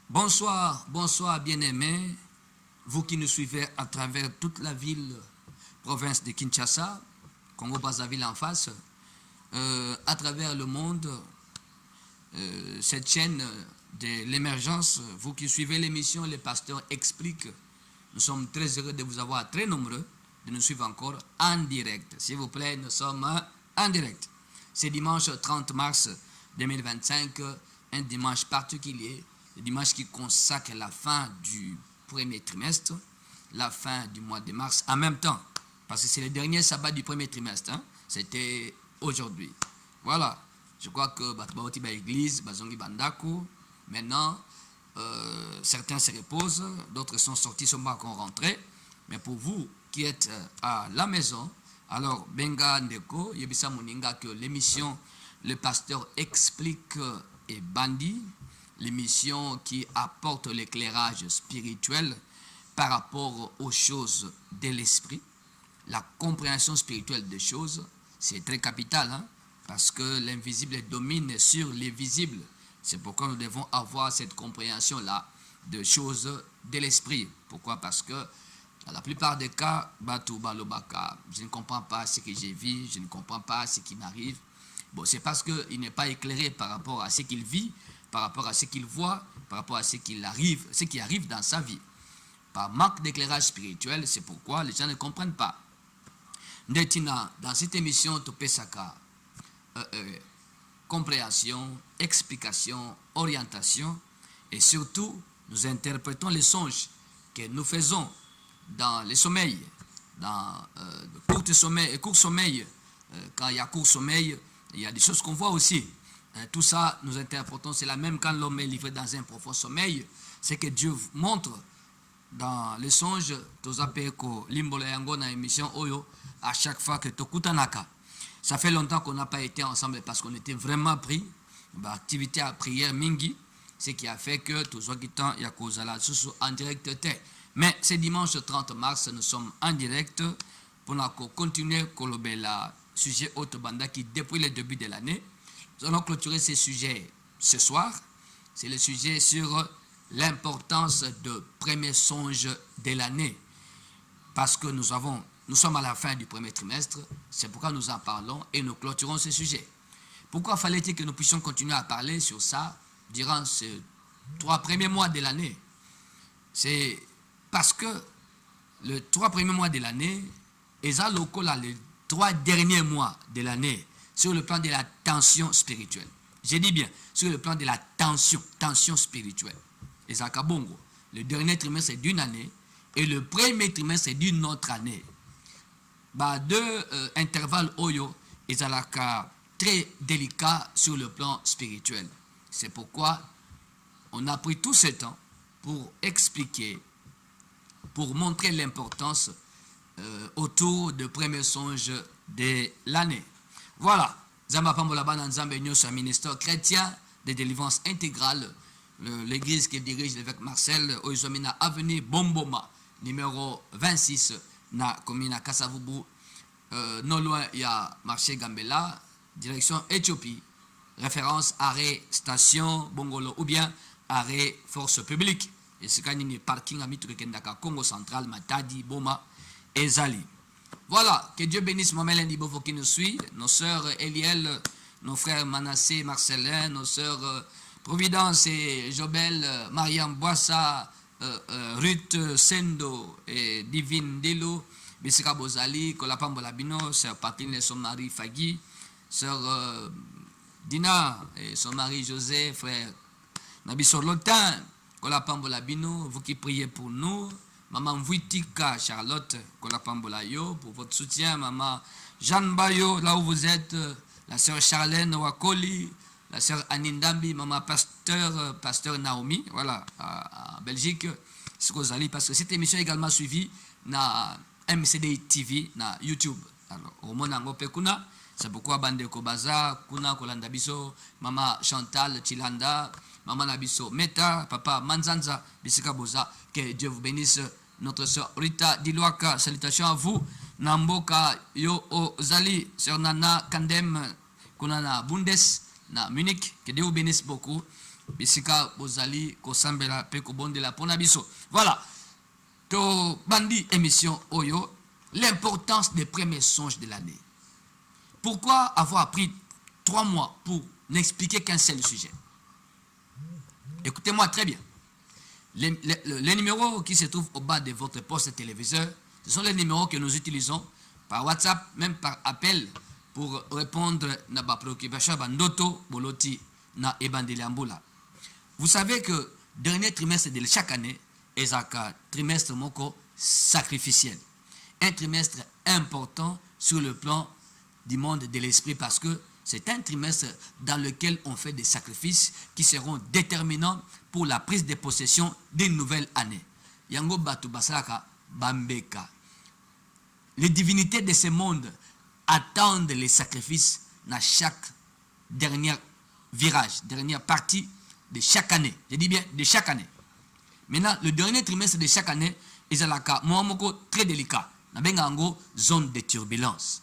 Bonsoir, bonsoir bien-aimés, vous qui nous suivez à travers toute la ville, province de Kinshasa, Congo-Brazzaville en face, à travers le monde, cette chaîne de l'émergence, vous qui suivez l'émission, les pasteurs expliquent. Nous sommes très heureux de vous avoir très nombreux, de nous suivre encore en direct. S'il vous plaît, nous sommes en direct. C'est dimanche 30 mars 2025, un dimanche particulier, le dimanche qui consacre la fin du premier trimestre, la fin du mois de mars, en même temps, parce que c'est le dernier sabbat du premier trimestre, hein? C'était aujourd'hui. Voilà, je crois que Batbaoti ba église, Bazongi Bandako, maintenant, certains se reposent, d'autres sont sortis, sont pas encore rentrés, mais pour vous qui êtes à la maison, alors Benga Ndeko, Yebisa Moninga, que l'émission Le Pasteur explique et bandit, l'émission qui apporte l'éclairage spirituel par rapport aux choses de l'esprit, la compréhension spirituelle des choses, c'est très capital, hein, parce que l'invisible domine sur les visibles. C'est pourquoi nous devons avoir cette compréhension-là de choses de l'esprit. Pourquoi? Parce que dans la plupart des cas, je ne comprends pas ce que j'ai vu, je ne comprends pas ce qui m'arrive. Bon, c'est parce qu'il n'est pas éclairé par rapport à ce qu'il vit, par rapport à ce qu'il voit, par rapport à ce qui arrive dans sa vie. Par manque d'éclairage spirituel, c'est pourquoi les gens ne comprennent pas. Ndetina, dans cette émission, Topesaka, compréhension, explication, orientation, et surtout, nous interprétons les songes que nous faisons dans les sommeils, dans court sommeil, quand il y a court sommeil, il y a des choses qu'on voit aussi. Tout ça, nous interprétons, c'est la même quand l'homme est livré dans un profond sommeil, c'est que Dieu montre dans les songes, à chaque fois que Tokutanaka. Ça fait longtemps qu'on n'a pas été ensemble parce qu'on était vraiment pris. Activité à prière mingi, ce qui a fait que tout en direct. Mais c'est dimanche 30 mars, nous sommes en direct pour continuer le sujet Haute Banda qui, depuis le début de l'année, nous allons clôturer ces sujets ce soir. C'est le sujet sur l'importance de premier songe de l'année. Parce que nous sommes à la fin du premier trimestre, c'est pourquoi nous en parlons et nous clôturons ce sujet. Pourquoi fallait-il que nous puissions continuer à parler sur ça durant ces 3 premiers mois de l'année? C'est parce que les 3 premiers mois de l'année, et ça, les 3 derniers mois de l'année, sur le plan de la tension spirituelle. J'ai dit bien, sur le plan de la tension spirituelle. Et ça, Kabongo, le dernier trimestre c'est d'une année, et le premier trimestre c'est d'une autre année. Deux intervalles Oyo, et ça très délicat sur le plan spirituel. C'est pourquoi on a pris tout ce temps pour expliquer, pour montrer l'importance autour du premier songe de l'année. Voilà, Zamba Pambolaba Nzambe Nyos, un ministère chrétien de délivrance intégrale, l'église qui dirige l'évêque Marcel, Oizomina Avenue Bomboma, numéro 26, na commune Kassavubu, non loin il y a marché Gambela, direction Éthiopie, référence arrêt station Bongolo ou bien arrêt force publique. Et c'est quand il y a parking à Mitukendaka, Congo central, Matadi, Boma et Zali. Voilà, que Dieu bénisse Mamel Ndibovo qui nous suit, nos sœurs Eliel, nos frères Manassé, Marcelin, nos sœurs Providence et Jobel, Mariam Boissa, Ruth Sendo et Divine Delo, Bessika Bozali, Kolapambo Labino, sœur Patine et son mari Fagui, sœur Dina et son mari José, frère Nabiso Lotin, Kolapambo Labino, vous qui priez pour nous. Maman Vuitika Charlotte, Kolapambolayo, pour votre soutien. Maman Jeanne Bayo, là où vous êtes. La sœur Charlène Wakoli, la sœur Anindambi, maman pasteur Naomi, voilà, à Belgique. Parce que cette émission est également suivie na MCD TV, na YouTube. Alors, au Monango Pekuna, c'est pourquoi Bande Kobaza, Kuna Kolandabiso, maman Chantal Chilanda, maman Nabiso Meta, papa Manzanza, Bissika Boza. Que Dieu vous bénisse, notre sœur Rita Diluaka. Salutations à vous. Namboka Yo Ozali, sœur Nana Kandem, Kunana Bundes, na Munich. Que Dieu vous bénisse beaucoup. bisika bozali kosambela pe kobondela pona biso. Voilà. To bandi émission Oyo, l'importance des premiers songes de l'année. Pourquoi avoir pris 3 mois pour n'expliquer qu'un seul sujet? Écoutez-moi très bien. Les numéros qui se trouvent au bas de votre poste téléviseur, ce sont les numéros que nous utilisons par WhatsApp, même par appel, pour répondre à ma préoccupation bandoto boloti na ebandeliambula. Vous savez que dernier trimestre de chaque année est un trimestre moko sacrificiel. Un trimestre important sur le plan du monde de l'esprit parce que c'est un trimestre dans lequel on fait des sacrifices qui seront déterminants pour la prise de possession d'une nouvelle année. Yango Batu Basaka Bambeka. Les divinités de ce monde attendent les sacrifices dans chaque dernier virage, dernière partie de chaque année. Je dis bien de chaque année. Maintenant, le dernier trimestre de chaque année, ils ont très délicat. Nous avons une zone de turbulence.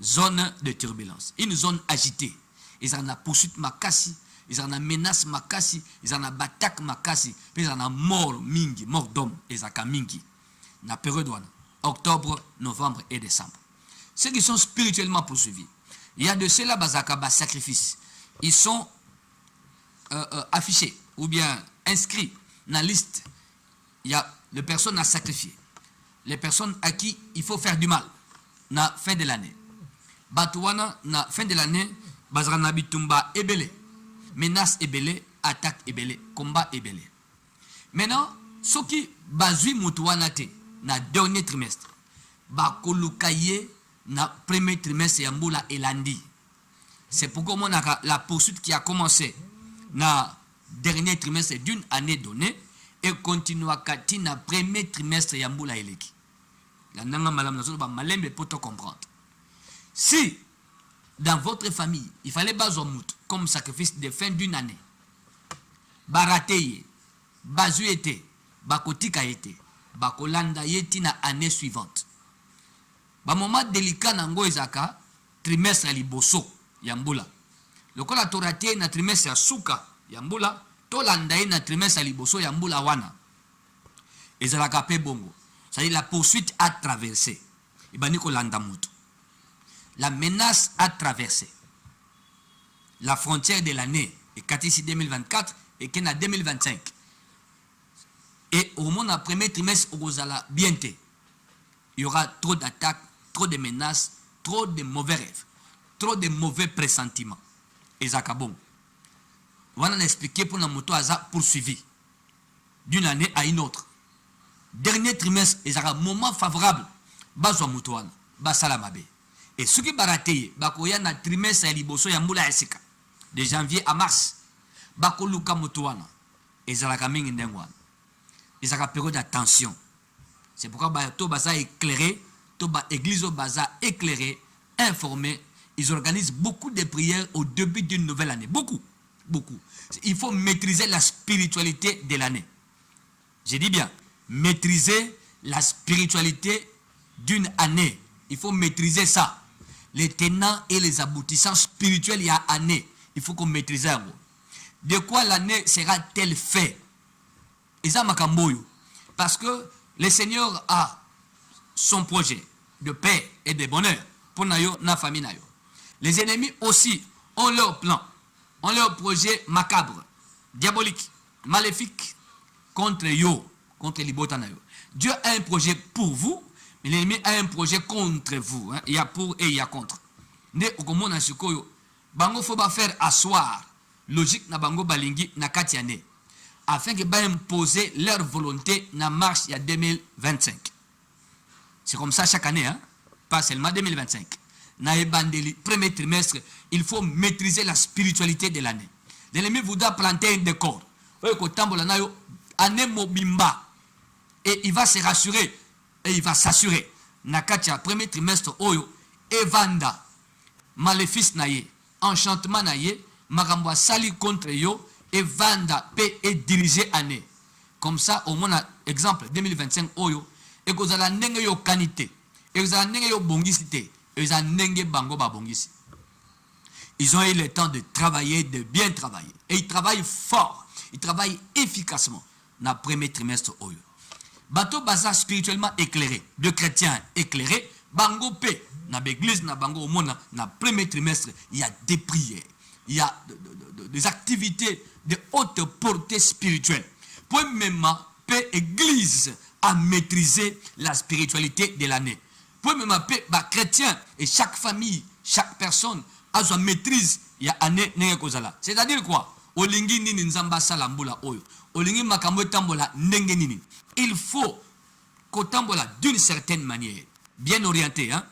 Zone de turbulence. Une zone agitée. Ils ont la poursuite makasi, ils ont la menace makasi, ils ont la bataille makasi, puis ils ont la mort mingi, mort d'homme, ils ont mingi. La période octobre, novembre et décembre. Ceux qui sont spirituellement poursuivis, il y a de ceux-là bazaka sacrifice. Ils sont affichés ou bien inscrits dans la liste. Il y a les personnes à sacrifier. Les personnes à qui il faut faire du mal na fin de l'année. Batouana na fin de l'année, bazrana bitumba ebele. Menace ebele, attaque ebele, combat ebele. Maintenant, ceux qui bazui mutuana te na dernier trimestre, bakolukaye na premier trimestre yambula elandi. C'est pourquoi on a la poursuite qui a commencé na dernier trimestre d'une année donnée et continue à kati na premier trimestre yambula eleki. La nanga malam na ba malembe pour te comprendre. Si dans votre famille, il fallait bazomout comme sacrifice de fin d'une année, barateye, bazuete, bakotika ete, bakolanda yeti na année suivante. Ba moment délicat nango ezaka trimestre liboso yambula. Lokola torate na trimestre ya suka yambula, to landa na trimestre liboso yambula wana. Ezalaka pe bongo. C'est-à-dire la poursuite à traverser. Ibaniko landa mutu. La menace à traverser. La frontière de l'année est Katisi 2024 et Kena 2025. Et au moment du premier trimestre, bientôt, il y aura trop d'attaques, trop de menaces, trop de mauvais rêves, trop de mauvais pressentiments. Et Zakabon. On va expliquer pour notre moto poursuivi d'une année à une autre. Dernier trimestre, il y a un moment favorable. Bazwa moutouane, basalamabe. Et ce qui baraté, bakoya na trimestre ya liboso ya mbula esika. De janvier à mars, bakoluka moutouane. Et zalaka mingi ndengwana. Il y a une période d'attention. C'est pourquoi to baza éclairé, to ba église baza éclairé, informé. Ils organisent beaucoup de prières au début d'une nouvelle année. Beaucoup. Il faut maîtriser la spiritualité de l'année. Je dis bien, maîtriser la spiritualité d'une année. Il faut maîtriser ça. Les tenants et les aboutissants spirituels, il y a année. Il faut qu'on maîtrise ça. De quoi l'année sera-t-elle faite? Parce que le Seigneur a son projet de paix et de bonheur pour na famille. Les ennemis aussi ont leur plan, ont leur projet macabre, diabolique, maléfique contre Libotanayo. Dieu a un projet pour vous, mais l'ennemi a un projet contre vous. Il y a pour et il y a contre. Ne okomona sikoyo bango faut faire asseoir logique na bango balingi na katiane afin que ba imposer leur volonté na marche ya 2025. C'est comme ça chaque année, pas seulement 2025. Na ebandeli premier trimestre, il faut maîtriser la spiritualité de l'année. L'ennemi voudra planter un décor. Oyo ko tambola na yo année mobimba. Et il va se rassurer et il va s'assurer. Nakatia, premier trimestre, Oyo, Evanda, maléfice naye, enchantement naye, Marambwa sali contre yo, Evanda, paix et diriger année. Comme ça, au moins, exemple, 2025, Oyo, et que vous allez n'engue yo kanité, et vous allez n'engue yo bongisité, et vous allez n'engue bango ba bongisi. Ils ont eu le temps de travailler, de bien travailler. Et ils travaillent fort. Ils travaillent efficacement dans le premier trimestre. Bateau baza spirituellement éclairé, de chrétiens éclairés, bango pe, dans l'église, dans bango au monde, dans le premier trimestre, il y a des prières, il y a des activités de haute portée spirituelle. Pour même l'église à maîtriser la spiritualité de l'année. Pour même chrétien et chaque famille, chaque personne a sa maîtrise, il y a année n'est kozala. C'est-à-dire quoi? Olingi nini nzamba salambula oyo. Olingi makambo tambola ndenge nini. Il faut qu'au tambola d'une certaine manière, bien orienté, hein,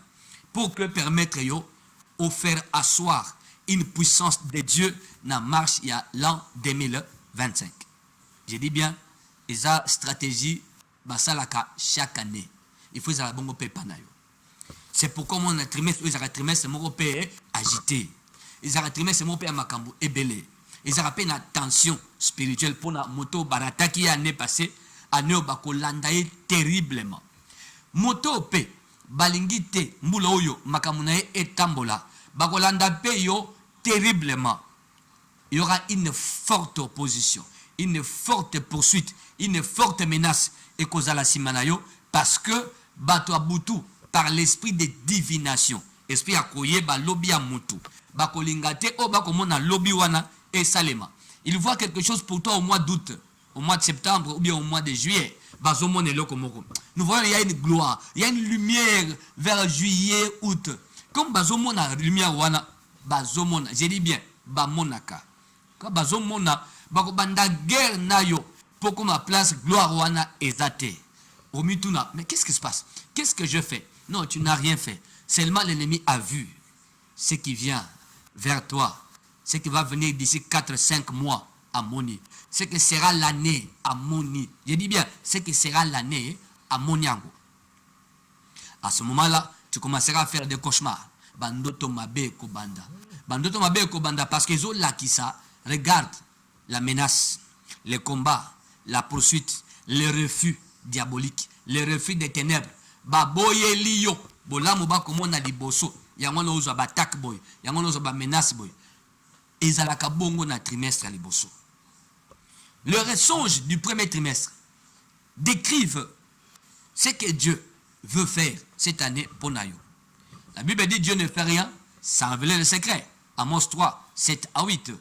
pour que permettre yo au faire asseoir une puissance de Dieu dans la marche il y a l'an 2025. Je dis bien, ils ont stratégie basalaka chaque année. Il faut ça bongo pepanayo. C'est pourquoi mon trimestre, ils ont trimestre mon pé agité. Ils ont trimestre mon pé makambo ebelé. Ils ont une attention spirituelle pour la moto barata qui année passée, année au bako landaye terriblement. Moto pe balingite mbula oyo makamunaye etambola bako landa pe yo terriblement. Il y aura une forte opposition, une forte poursuite, une forte menace et kozala simanayo parce que bato abutu par l'esprit de divination, esprit akoye ba lobi a mutu, bako lingate o bako mona lobi wana et salema. Il voit quelque chose pour toi au mois d'août, au mois de septembre ou bien au mois de juillet. Nous voyons il y a une gloire, il y a une lumière vers juillet, août. Comme bazomona lumière wana, bazomona, j'ai dit bien, bamonaka. Quand bazomona, bako banda guerre nayo, pour que ma place gloire wana ezate. Au mituna, mais qu'est-ce qui se passe? Qu'est-ce que je fais? Non, tu n'as rien fait. Seulement l'ennemi a vu ce qui vient vers toi. Ce qui va venir d'ici 4-5 mois à Moni. Ce que sera l'année à Moni. Je dis bien, ce que sera l'année à Moniango. À ce moment-là, tu commenceras à faire des cauchemars. Bandoto mabe kobanda. Bandoto mabe kobanda parce que zo la qui ça regarde la menace, les combats, la poursuite, le refus diabolique, le refus des ténèbres. Baboye liyo. Bolamu ba komona liboso. Yangono uzo ba attaque boy. Yangono uzo ba menace boy. Ezalaka bongo na trimestre à liboso. Le songe du premier trimestre décrivent ce que Dieu veut faire cette année pour Nayo. La Bible dit Dieu ne fait rien sans révéler le secret. Amos 3, 7 à 8.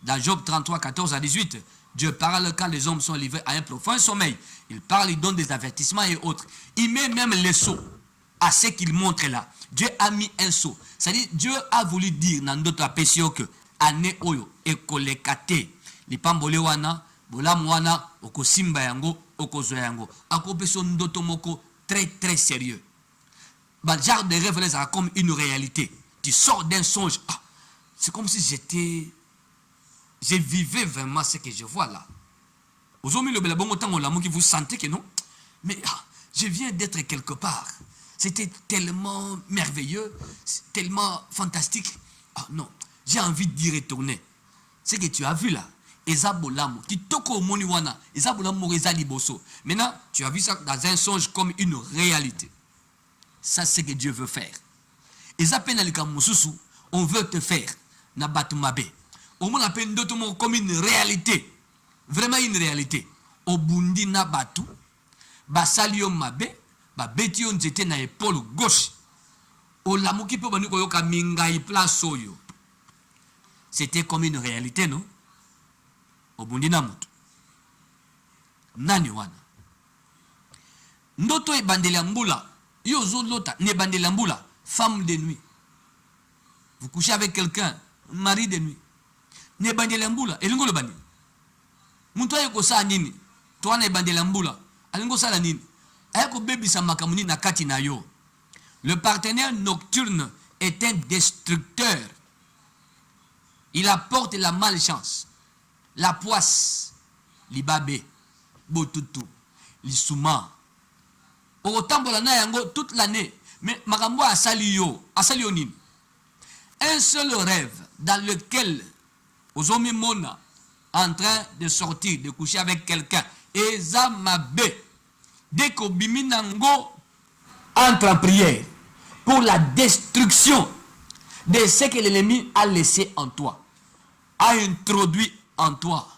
Dans Job 33, 14 à 18, Dieu parle quand les hommes sont livrés à un profond sommeil. Il parle, il donne des avertissements et autres. Il met même les sceaux à ce qu'il montre là. Dieu a mis un sceau. C'est-à-dire, Dieu a voulu dire dans d'autres appéciaux que année oyo ekolekate lipambole wana bolamu wana okosimba yango okozwa yango akopeso ndoto moko très très sérieux. Bah genre de rêve là comme une réalité. Tu sors d'un songe, ah, c'est comme si je vivais vraiment ce que je vois là. Aujourd'hui le belabongo tango l'amour qui vous sentez que non, mais ah, je viens d'être quelque part. C'était tellement merveilleux, tellement fantastique. Ah non. J'ai envie d'y retourner. Ce que tu as vu là, Ezabolamo, qui toko moniwana, Ezabolamo Ezali Bosso. Maintenant, tu as vu ça dans un songe comme une réalité. Ça, c'est ce que Dieu veut faire. Ezapenalika Mosusu, on veut te faire. Nabatumabe. On m'appelle d'autres comme une réalité. Vraiment une réalité. Obundi Nabatu, Basalio Mabe, Babetio Nzete na épaule gauche. Olamuki pe banuko yoka mingai place oyo. C'était comme une réalité, non? Obundi na mutu. Nani wana? Ndoto e bandelambula. Yozo lota ne bandelambula. Femme de nuit. Vous couchez avec quelqu'un, mari de nuit. Ne bandelambula. Elingo le bandi. Muntu ayeko sa nini? Toi ne bandelambula. Alingo sa la nini? Ayeko bebi sa makamuni na kati na yo. Le partenaire nocturne est un destructeur. Il apporte la malchance, la poisse, l'ibabé, botutu, l'issouma. Au tambola na yango toute l'année. Mais makambo asali yo nini. Un seul rêve dans lequel Ozomi Mona en train de sortir, de coucher avec quelqu'un. Ezamabe. Dès qu'Obiminango entre en prière pour la destruction, de ce que l'ennemi a laissé en toi, a introduit en toi.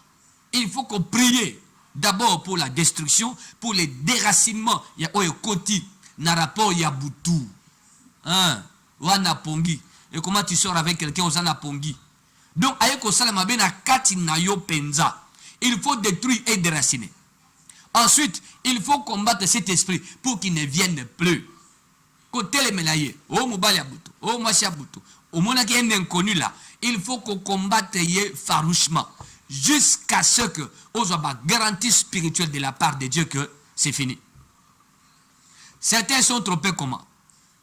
Il faut qu'on prie d'abord pour la destruction, pour le déracinement. Il y a un côté, dans rapport il y a Boutou. Hein? Wana Pongi. Et comment tu sors avec quelqu'un aux Anapongi? Donc, il faut détruire et déraciner. Ensuite, il faut combattre cet esprit pour qu'il ne vienne plus. Côté les mélaillés, oh Moubali Aboutou, oh Machi Aboutou, au moment qu'il y a un inconnu là, il faut qu'on combatte farouchement jusqu'à ce que on ait une garantie spirituelle de la part de Dieu que c'est fini. Certains sont trompés comment?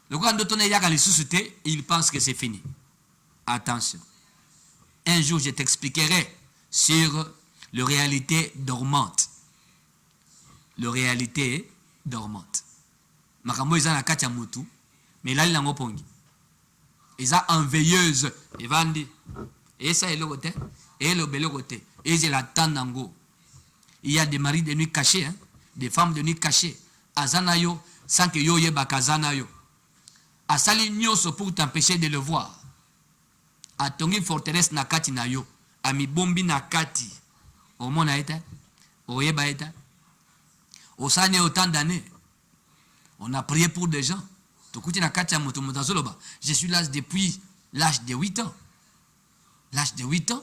Le grand d'autres les sociétés, ils pensent que c'est fini. Attention. Un jour, je t'expliquerai sur la réalité dormante. La réalité dormante. Makambo ils ont la katia mutu, mais là ils l'ont pongi. Ils ont en veilleuse, ils vendent. Et ça est le côté, et le bel côté. Et c'est la tandango. Il y a des maris de nuit cachés, hein, des femmes de nuit cachées. Azanayo, sans que yo yeba kazanayo. Asali nyoso pour t'empêcher de le voir. A tongi forteresse nakati na yo, a mi bombi nakati. Au monde a été, au yeba été. Au sane autant d'années. On a prié pour des gens. Je suis là depuis l'âge de 8 ans. L'âge de 8 ans.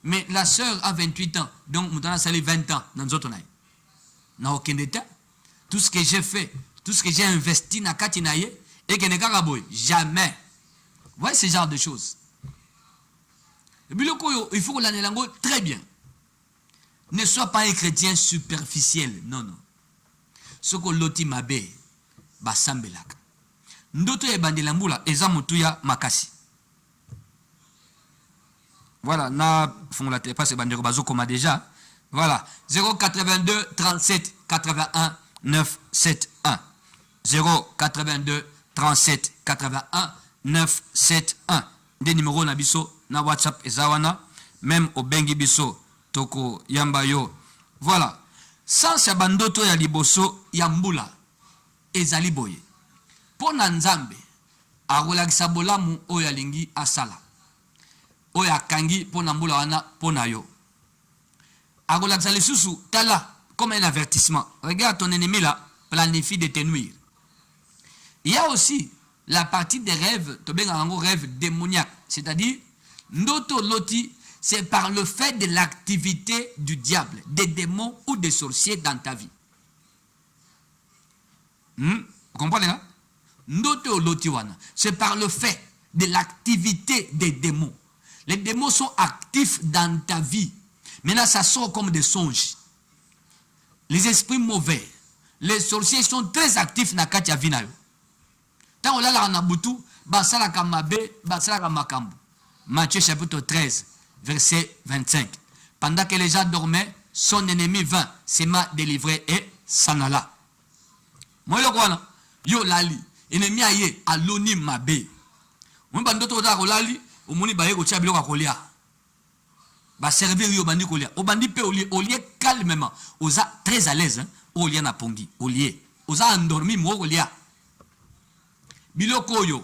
Mais la sœur a 28 ans. Donc, nous avons salé 20 ans dans notre année. N'a aucun état. Tout ce que j'ai fait, tout ce que j'ai investi dans Katinaye, et que n'est pas jamais. Vous voyez ce genre de choses. Et puis, il faut que l'année très bien. Ne sois pas un chrétien superficiel. Non, non. Ce que l'oti mabe, basambelaka. Ndoto ya bandelambula, eza mutuya makasi. Voilà, na fond la télé, c'est bandero bazo comme déjà. Voilà, 082 37 81 971. 082 37 81 971. Des numéros na biso na WhatsApp ezawana, même au bengi biso. Toko yambayo. Voilà. Sans sabandoto ya liboso yambula ezali boye. Pona nzambe akolakisa bolamu oyo alingi asala. Oyo akangi pona mbula wana pona yo. Akolakisa lisusu tala comme un avertissement. Regarde ton ennemi là, planifie de te nuire. Il y a aussi la partie des rêves, tobenga rêve démoniaque, c'est-à-dire ndoto loti. C'est par le fait de l'activité du diable, des démons ou des sorciers dans ta vie. Vous comprenez là? C'est par le fait de l'activité des démons. Les démons sont actifs dans ta vie. Maintenant, ça sort comme des songes. Les esprits mauvais, les sorciers sont très actifs dans ta vie. Tant on a la butu, basala kamabe, basala kamakambu. Matthieu chapitre 13. Verset 25. Pendant que les gens dormaient, son ennemi vint, s'est délivré et s'en alla. Moi, le quoi, yo lali, ennemi aye, aloni mabe. Moi, bandoto da lali, au moni baye ko tchabilo ka kolia. Ba servir yo bandi kolia. O bandi pe olie calmement. Oza très à l'aise, hein. Olia na pongi, olie. Oza endormi mo kolia. Biloko yo.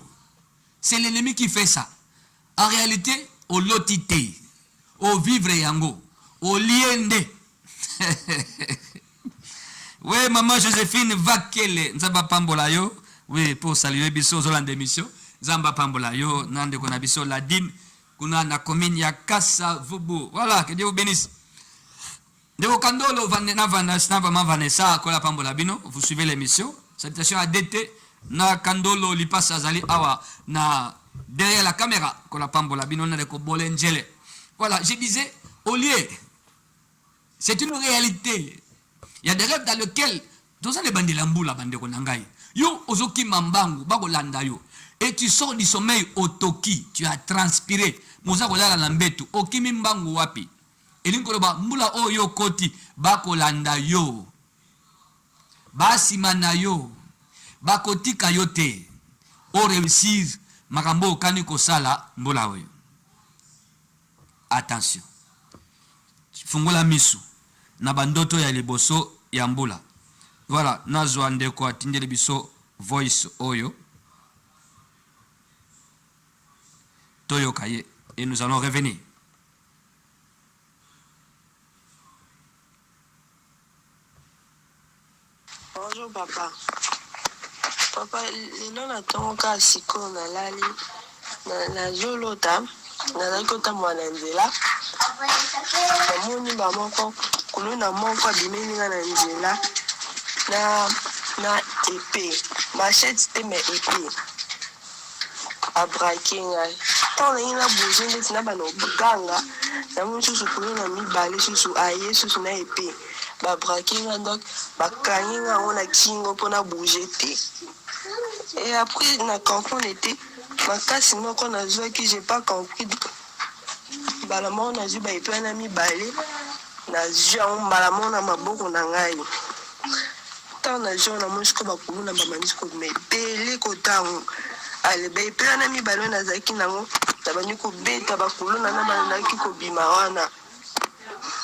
C'est l'ennemi qui fait ça. En réalité, au lotité. Au vivre yango, au liende. Oui, maman Joséphine Vakele, Nzamba Pambolayo. Oui, pour saluer Bisso Zolan d'émission. Nzamba Pambolayo, Nande Konabiso Ladine, Kuna na commune ya Kassa Vubu. Voilà, que Dieu vous bénisse. De Kandolo Vanessa, Kola Pambola Bino, vous suivez l'émission. Salutations à DT, na Kandolo Lipas Azali Awa, na derrière la caméra, Kola Pambola Bino, na de Kobolengele. Voilà, je disais, au lieu, c'est une réalité. Il y a des rêves dans lesquels, dans les bandits lambou, la bande konangai, yo ozoki mambangu, bago landa yo, et tu sors du sommeil au toki, tu as transpiré, moza kolala lambetu, okimi mbangu wapi, et l'inkoloba, mbula o yo koti, bako landa yo, basimana yo, bakoti kayote, o réussir, makambo kaniko sala, mbula oyo. Attention. Fungola misu. Na bandoto ya liboso ya mbula. Voilà. Nazo ande ko atindele biso voice oyo Toyo Kaye et nous allons revenir. Bonjour papa. Papa, lelo natongoka sikoyo nalali nazolota nazali kotambola na nzela namoni bamoko kuluna moko abimeli nga na nzela na epe machete te me epe abrake ngai ntango nangi na bouge ndeti na bana obuganga namoni susu kuluna mibale susu aye susu na epe babrake nga donc bakangi nga yango na kingo mpona bouge te. Et après, na comprendre était makasi moko nazwaki, j'ai pas compris. Balamon na zuba epe na mibale na zwa balamon na maboko na ngai. Tant na zwa na mosiko bakulu na bamanisiko mebele kotango. Ale ba epe na mibale na zaki nango na baniko beta bakulu na banaki ko bima wana.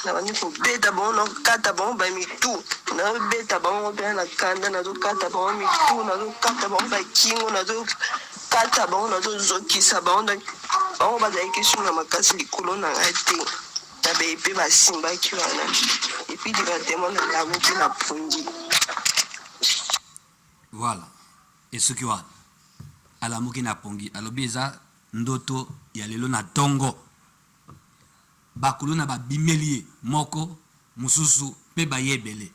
Na baniko beta bon no kata bon ba mitu. Na beta bango pe na kanda na zo kata bango mitu na zo kata bango ba kingo na zo kata bango na zo zokisa bango bango bazali kisu na makasi likolo na ngate na be pe ba simba ki wana et puis directement na la route na pundi. Voilà. Et ce qui va ala muki na pongi alobeza ndoto ya lelo na tongo bakulu na ba bimelie moko mususu pe ba yebele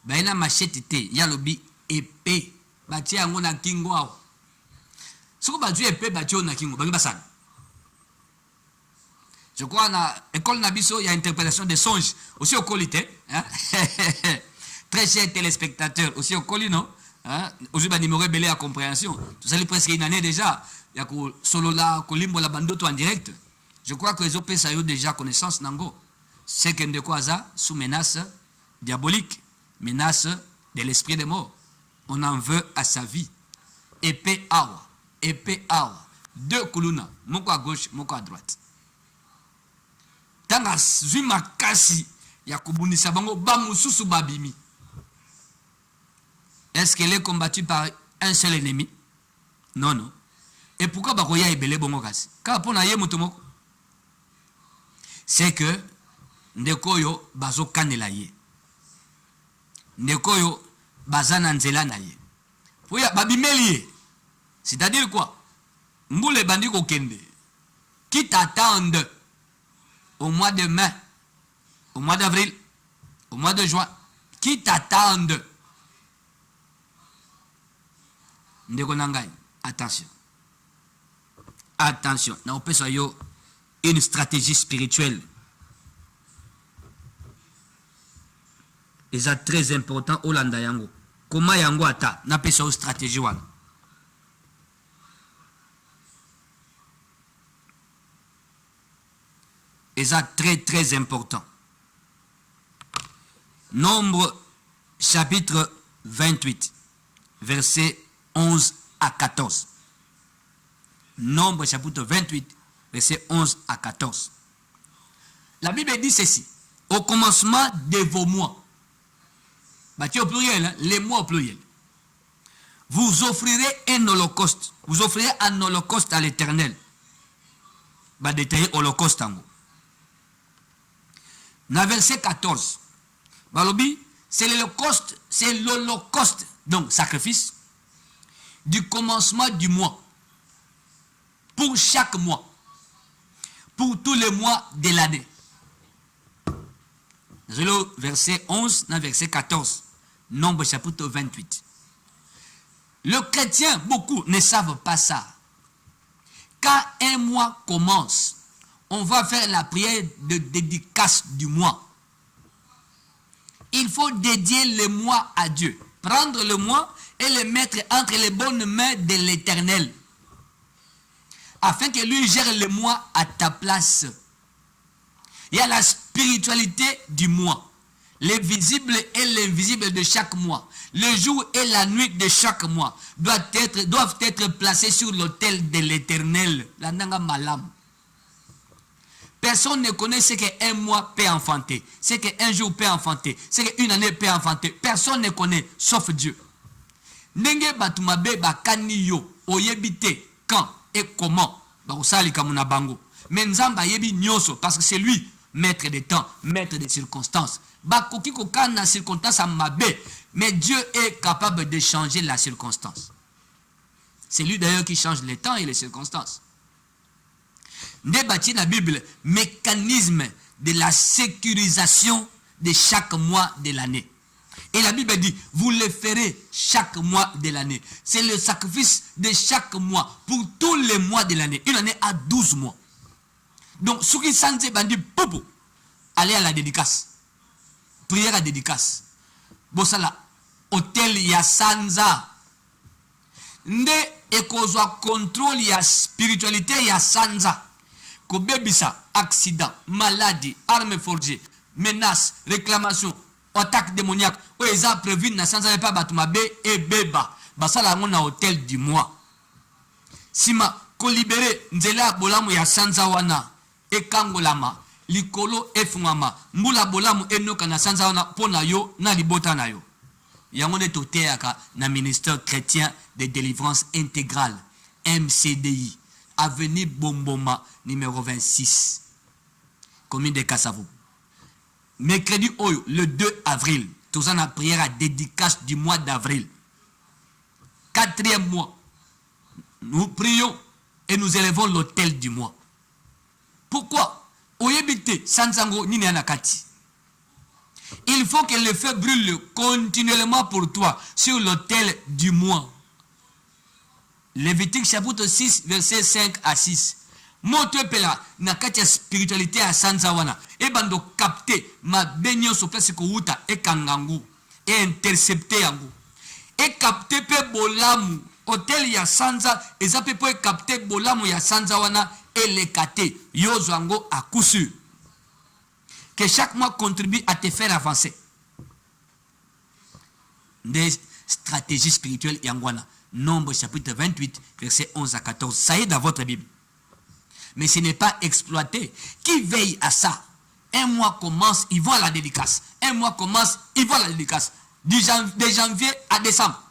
baina machete te ya lobi épée batia yango na kingo awo soko ba épée batia na kingo bangi basana. Je crois na école Nabiso il y a interprétation des songes aussi au colité hein? Très chers téléspectateurs aussi au coli non hein? Aujourd'hui ba numéro belé à compréhension tout ça presque une année déjà ya ko solo la ko limbo la bandoto en direct. Je crois que les OP ça yo déjà connaissance nango c'est que de quoi ça sous menace diabolique, menace de l'esprit des morts. On en veut à sa vie. Épée awa, deux kuluna, moko à gauche, moko à droite. Tanga zui makasi ya kubunisa bango ba mususu babimi. Est-ce qu'elle est combattue par un seul ennemi? Non, non. Et pourquoi bakoya ebele bongo kasi? Car pour na ye motomoko c'est que ndekoyo bazo kanela ye ndekoyo bazana nzela na ye poya babimeli c'est-à-dire quoi mbule bandi ko kende qui t'attendent au mois de mai, au mois d'avril, au mois de juin, qui t'attendent ndeko nangai attention na opesa yo une stratégie spirituelle. Et c'est très important au landa yango. Comment yango ata na pesa une stratégie wana. Et c'est très important. Nombre chapitre 28 verset 11 à 14. Nombre chapitre 28 verset 11 à 14. La Bible dit ceci. Au commencement de vos mois. Bâti au pluriel, hein, les mois au pluriel. Vous offrirez un holocauste. Vous offrirez un holocauste à l'Éternel. Bah détailler holocauste en gros. Dans verset 14. Balobi, c'est l'holocauste, donc sacrifice, du commencement du mois. Pour chaque mois. Pour tous les mois de l'année. Dans le verset 11, dans le verset 14. Nombre chapitre 28. Le chrétien, beaucoup ne savent pas ça. Quand un mois commence, on va faire la prière de dédicace du mois. Il faut dédier le mois à Dieu. Prendre le mois et le mettre entre les bonnes mains de l'Éternel. Afin que lui gère le mois à ta place. Il y a la spiritualité du mois. Les visibles et l'invisible de chaque mois. Le jour et la nuit de chaque mois doivent être placés sur l'autel de l'Éternel. La nanga malam. Personne ne connaît ce qu'un mois peut enfanter, ce qu'un jour peut enfanter, ce qu'une année peut enfanter. Personne ne connaît, sauf Dieu. ndenge batu mabe bakani yo oyebite quand et comment bakosali kamuna bango mais nzamba yebi nyoso parce que c'est lui maître des temps, maître des circonstances. Bakoki kokana na circonstance mabe, mais Dieu est capable de changer la circonstance. C'est lui d'ailleurs qui change les temps et les circonstances. Nde bati la Bible mécanisme de la sécurisation de chaque mois de l'année. Et la Bible dit, vous le ferez chaque mois de l'année. C'est le sacrifice de chaque mois pour tous les mois de l'année. Une année a 12 mois. Donc, ce qui s'en bandi popo, allez à la dédicace. Prière à dédicace. Bosala, hôtel ya sanza. Nde ekozwa contrôle ya spiritualité ya sanza. Ko bebisa, accident, maladie, arme forgée, menace, réclamation, attaque démoniaque. O eza prévu na sanza pas batumabe et beba. Basala ngona hôtel du mois. Sima ko libérer nzela bolamu ya sanza wana. Ekangolama likolo efungama mbula bolamu enoka na sanza wana pona yo na libota na yo yango ne toteaka na ministère chrétien de délivrance intégrale MCDI avenue Bomboma numéro 26 commune de Kassavo. Mercredi oyo le 2 avril tous en a prière à dédicace du mois d'avril 4e mois nous prions et nous élevons l'autel du mois. Pourquoi? Il faut que le feu brûle continuellement pour toi sur l'autel du mois. Lévitique chapitre 6, verset 5 à 6. Moto pela na katia spiritualité à Sanzawana. Et bando capter ma benyo so place ko uta e kangangu et intercepter yangu. Et capter pe bolamu hôtel ya Sanza et ça peut capter bolamu ya Sanzawana. Et les catés, Yozwango à coup sûr. Que chaque mois contribue à te faire avancer. Des stratégies spirituelles Yangwana. Nombre chapitre 28, verset 11 à 14. Ça y est dans votre Bible. Mais ce n'est pas exploité. Qui veille à ça? Un mois commence, ils vont à la dédicace. Un mois commence, ils vont à la dédicace. De janvier à décembre.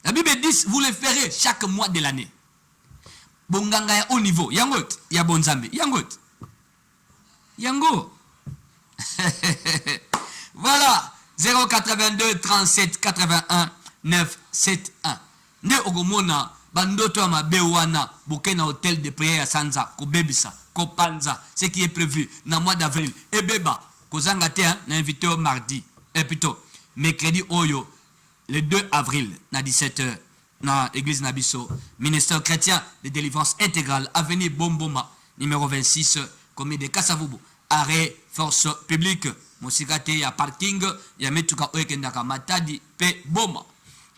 La Bible dit, vous le ferez chaque mois de l'année. Bonganga ya haut niveau, yangot, ya bonzambe, yangot. Yango. Voilà, 082 37 81 971. Ne ogomona bandoto ma bewana bokena hôtel de prière à Sanza, ko bebisa, ko panza, ce qui est prévu dans le mois d'avril. Et beba, ko zangate na invité au mardi, et plutôt mercredi oyo le 2 avril na 17h. Dans l'église Nabiso, ministère chrétien de délivrance intégrale, avenue Bomboma, numéro 26, commune de Kasavubu, arrêt, force publique, Mosikate, il y a parking, il y a Metuka Oekendaka Matadi, P. Boma.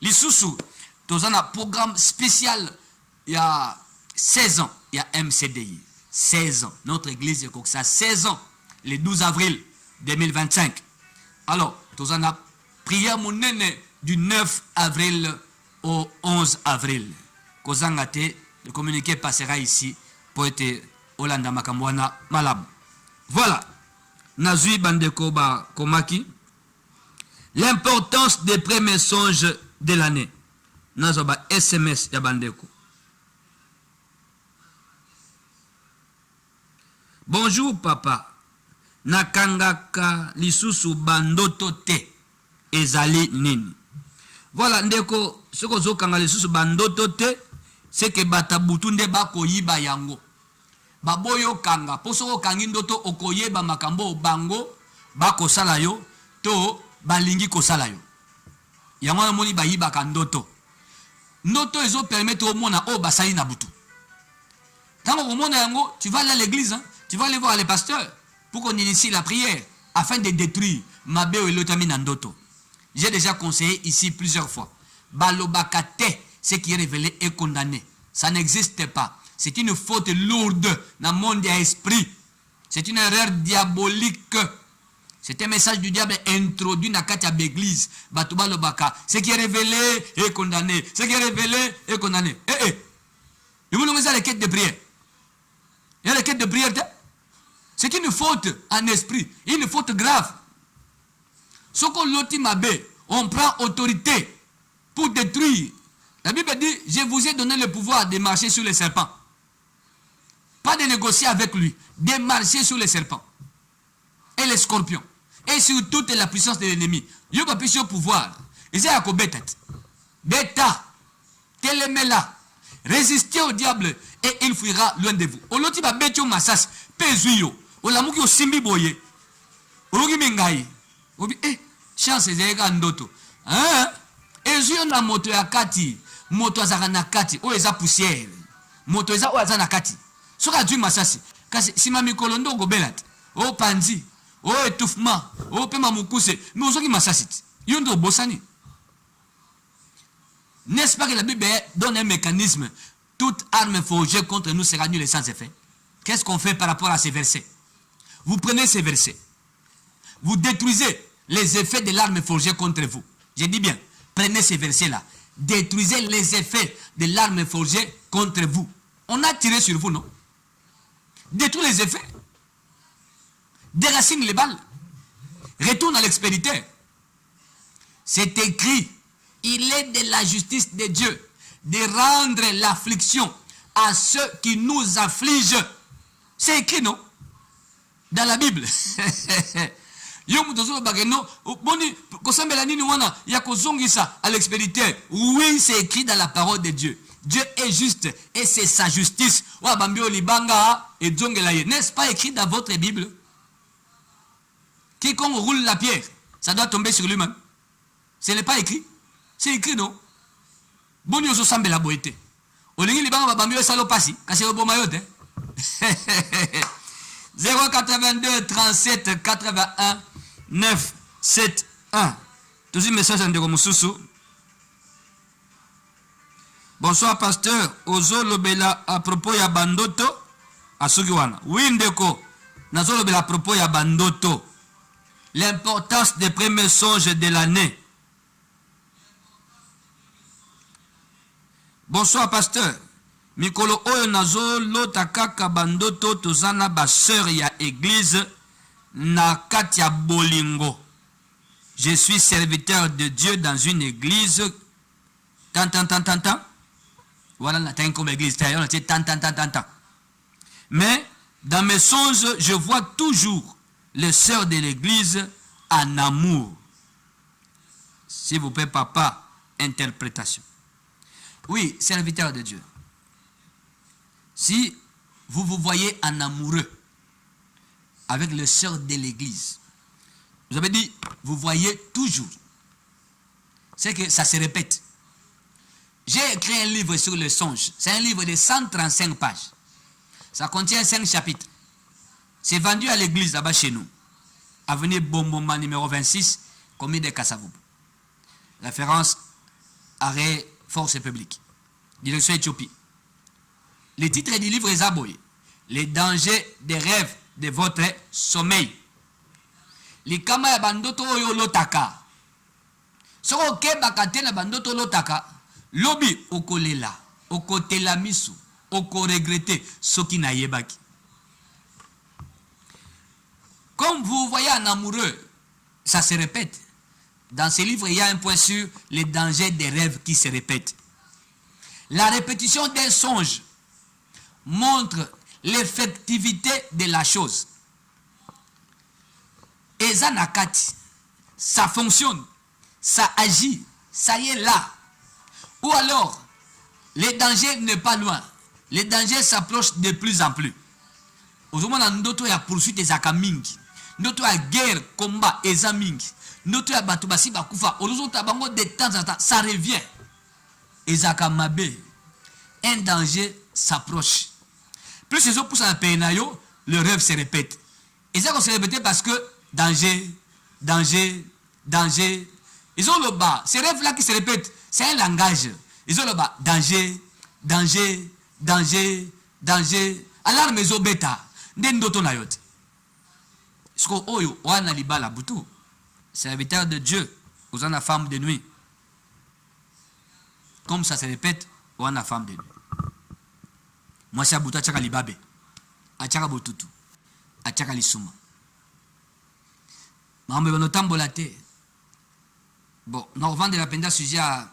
L'Issoussou, dans un programme spécial, il y a 16 ans, il y a MCDI. 16 ans, notre église est comme ça, 16 ans, le 12 avril 2025. Alors, dans un prière mon nene du 9 avril au 11 avril. Kozangate, le communiqué passera ici pour être Olanda Makamwana Malam. Voilà. Nazui Bandeko Ba Komaki. L'importance des premiers songes de l'année. Nazoba SMS ya Bandeko. Bonjour papa. Nakangaka lisusu bandoto te. Ezali nini. Voilà, ndeko, ce que zo kanga lisusu bandoto te, c'est que batabutunde bako yiba yango. Baboyo kanga, posoko kangi ndoto okoyeba makambo bango, bako salayo, to balingi ko salayo. Yango na moni ba yiba kandoto. Ndoto ezo permettre au monde o basali na butu. Quand au monde yango, tu vas aller à l'église, hein, tu vas aller voir les pasteurs pour qu'on initie la prière afin de détruire mabeo et l'otami nandoto. J'ai déjà conseillé ici plusieurs fois. Balobakate, ce qui est révélé est condamné. Ça n'existe pas. C'est une faute lourde dans le monde des esprits. C'est une erreur diabolique. C'est un message du diable introduit dans la l'église. Batubalobaka. Ce qui est révélé est condamné. Ce qui est révélé est condamné. Il vous avez les quêtes de prière. Il y a les quêtes de prière. C'est une faute en esprit. Une faute grave. Ce qu'on l'ultime, on prend autorité pour détruire. La Bible dit, je vous ai donné le pouvoir de marcher sur les serpents. Pas de négocier avec lui, de marcher sur les serpents et les scorpions et sur toute la puissance de l'ennemi. Il n'y a pas plus de pouvoir. Et c'est à quoi bêta, télémela, résistez au diable et il fuira loin de vous. Oloti ba betio masas, pezuyo, olamuki osimbi boye, ologi mengai, obi chance zega ndoto. Ezuyo na moto ya kati, moto azaka na kati, o eza poussière, moto eza o aza na kati. Soka tu masasi, kasi sima mikolo ndongo belat, o panzi, o étouffement, o pema mukuse, mais osoki masasi, yondo bosani. N'est-ce pas que la Bible donne un mécanisme? Toute arme forgée contre nous sera nulle et sans effet. Qu'est-ce qu'on fait par rapport à ces versets? Vous prenez ces versets. Vous détruisez les effets de l'arme forgée contre vous. Je dis bien, prenez ces versets-là. Détruisez les effets de l'arme forgée contre vous. On a tiré sur vous, non? Détruis les effets. Déracine les balles. Retourne à l'expéditeur. C'est écrit. Il est de la justice de Dieu de rendre l'affliction à ceux qui nous affligent. C'est écrit, non? Dans la Bible. À l'expéditeur. Oui, c'est écrit dans la parole de Dieu. Dieu est juste et c'est sa justice. N'est-ce pas écrit dans votre Bible? Quiconque roule la pierre, ça doit tomber sur lui-même. Ce n'est pas écrit? C'est écrit, non? Boni oso sambe la boite. Olingi libanga babamio salo pasi. Kasi obo mayote. 082 37 81 9 7 1. Toujours message en Mususu. Bonsoir pasteur. Ozo lobela à propos ya bandoto. Asugiwana. Oui ndeko. Nazo lobela à propos ya bandoto. L'importance des premiers songes de l'année. Bonsoir pasteur. Mikolo oyo nazo lota kaka bandoto tozana ba sœur ya église na katia bolingo. Je suis serviteur de Dieu dans une église. Tant. Voilà, on a comme église. Tant. Mais dans mes songes, je vois toujours les sœurs de l'église en amour. S'il vous plaît, papa, interprétation. Oui, serviteur de Dieu. Si vous vous voyez en amoureux avec les sœurs de l'église, vous avez dit, vous voyez toujours. C'est que ça se répète. J'ai écrit un livre sur le songe. C'est un livre de 135 pages. Ça contient 5 chapitres. C'est vendu à l'église là-bas chez nous. Avenue Bomboma numéro 26, commune de Kassavoub. Référence arrêt Force publique. Direction Éthiopie. Le titre du livre est Aboye. Les dangers des rêves de votre sommeil. Les kama ya bandoto oyo lotaka. Soko kebaka te na bandoto lotaka. Lobi okolela, okotela misu, okoregrete soki na yebaki. Comme vous voyez en amoureux, ça se répète. Dans ce livre, il y a un point sur les dangers des rêves qui se répètent. La répétition d'un songe montre l'effectivité de la chose. Et ça nakati, ça fonctionne, ça agit, ça y est là. Ou alors, les dangers n'est pas loin. Les dangers s'approchent de plus en plus. Aujourd'hui, on a poursuite des akamingi. Notre guerre, combat, ezamingi. Notre batubasi bakufa. De temps en temps, ça revient. Ezakamabe. Un danger s'approche. Plus les autres poussent à peinayo, le rêve se répète. Et ça, on se répète parce que danger. Ils ont le bas. Ces rêves-là qui se répètent, c'est un langage. Ils ont le bas. Danger. Alarme ils ont bêta. N'endoto na yote. Sko oyo wana libala butu. Serviteur de Dieu, aux en femme de nuit. Comme ça se répète, wana femme de nuit. Moi c'est butu achaka libabe. Achaka bututu. Achaka lisuma. Mambe bono tambola te. Bon, nous revendons de la peine sujet à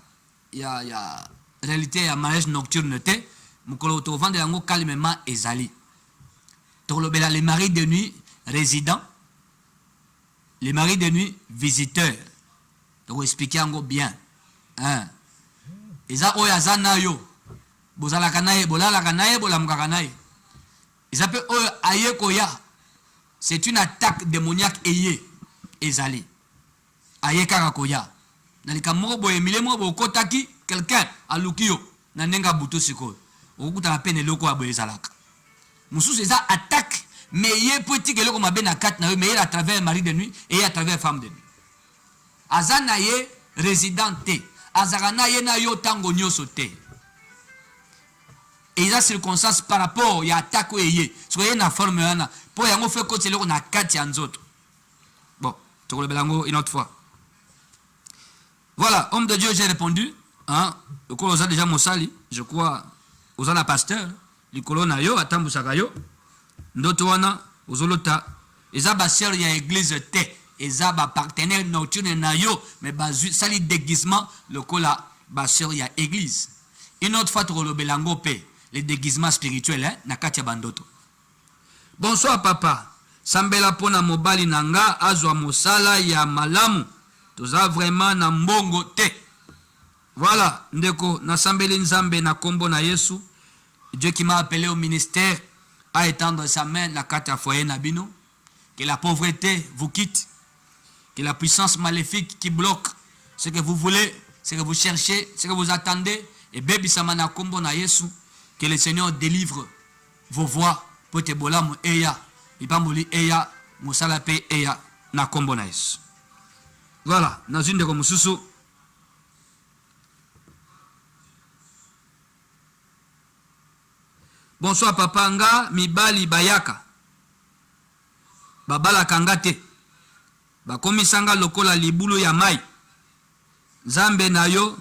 il y a réalité ya mariage nocturne te mukolo to vendre yango calmement ezali to lobela les maris de nuit résidents, les maris de nuit visiteurs. To expliquer yango bien hein eza oyo aza na yo bozalaka na ye bolalaka na ye bolamukaka na ye eza pe oyo aye koya. C'est une attaque démoniaque eye ezali aye kaka koya nalika moko boye mile moko bokotaki quelqu'un alukio na nenga buto sikoyo okuta na pene loko aboye ezalaka mususu eza attaque mais ye petit eloko mabe na kat na yo mais à travers mari de nuit et à travers femme de nuit azana ye résidente azaka na ye na yo tango nyoso te et la circonstance par rapport ya attaque eye soyez na forme yana pour yango fait côté eloko na kat ya nzoto. Bon tu le belango une autre fois. Voilà, homme de Dieu, j'ai répondu. Hein, le colo a déjà mosali, je crois, aux ana pasteur, le colo na yo, atambu sakayo, ndotoana, aux olota, eza baseur ya église te, eza ba partenaire nocturne na yo, mais bazu, sali déguisement, le cola, baseur ya église. Une autre fois, tu le belango pe, les déguisements spirituels, hein, na katia bandoto. Bonsoir papa, sambela pona mobali nanga, azwa mosala ya malamu. Toza vraiment na mbongo te. Voilà, ndeko nasambeli nzambe na kombo na Yesu. Dieu qui m'a appelé au ministère à étendre sa main la carte à foyer nabino. Que la pauvreté vous quitte. Que la puissance maléfique qui bloque ce que vous voulez, ce que vous cherchez, ce que vous attendez. Et bébi sama na kombo na Yesu. Que le Seigneur délivre vos voix. Pour te bola mu eya. Ipamboli eya. Musala pe eya na kombo na Yesu. Voilà, dans une de comme sous. Bonsoir papa nga mibali bayaka. Babala kangate. Bakomisanga lokola libulu ya mai. Zambe na yo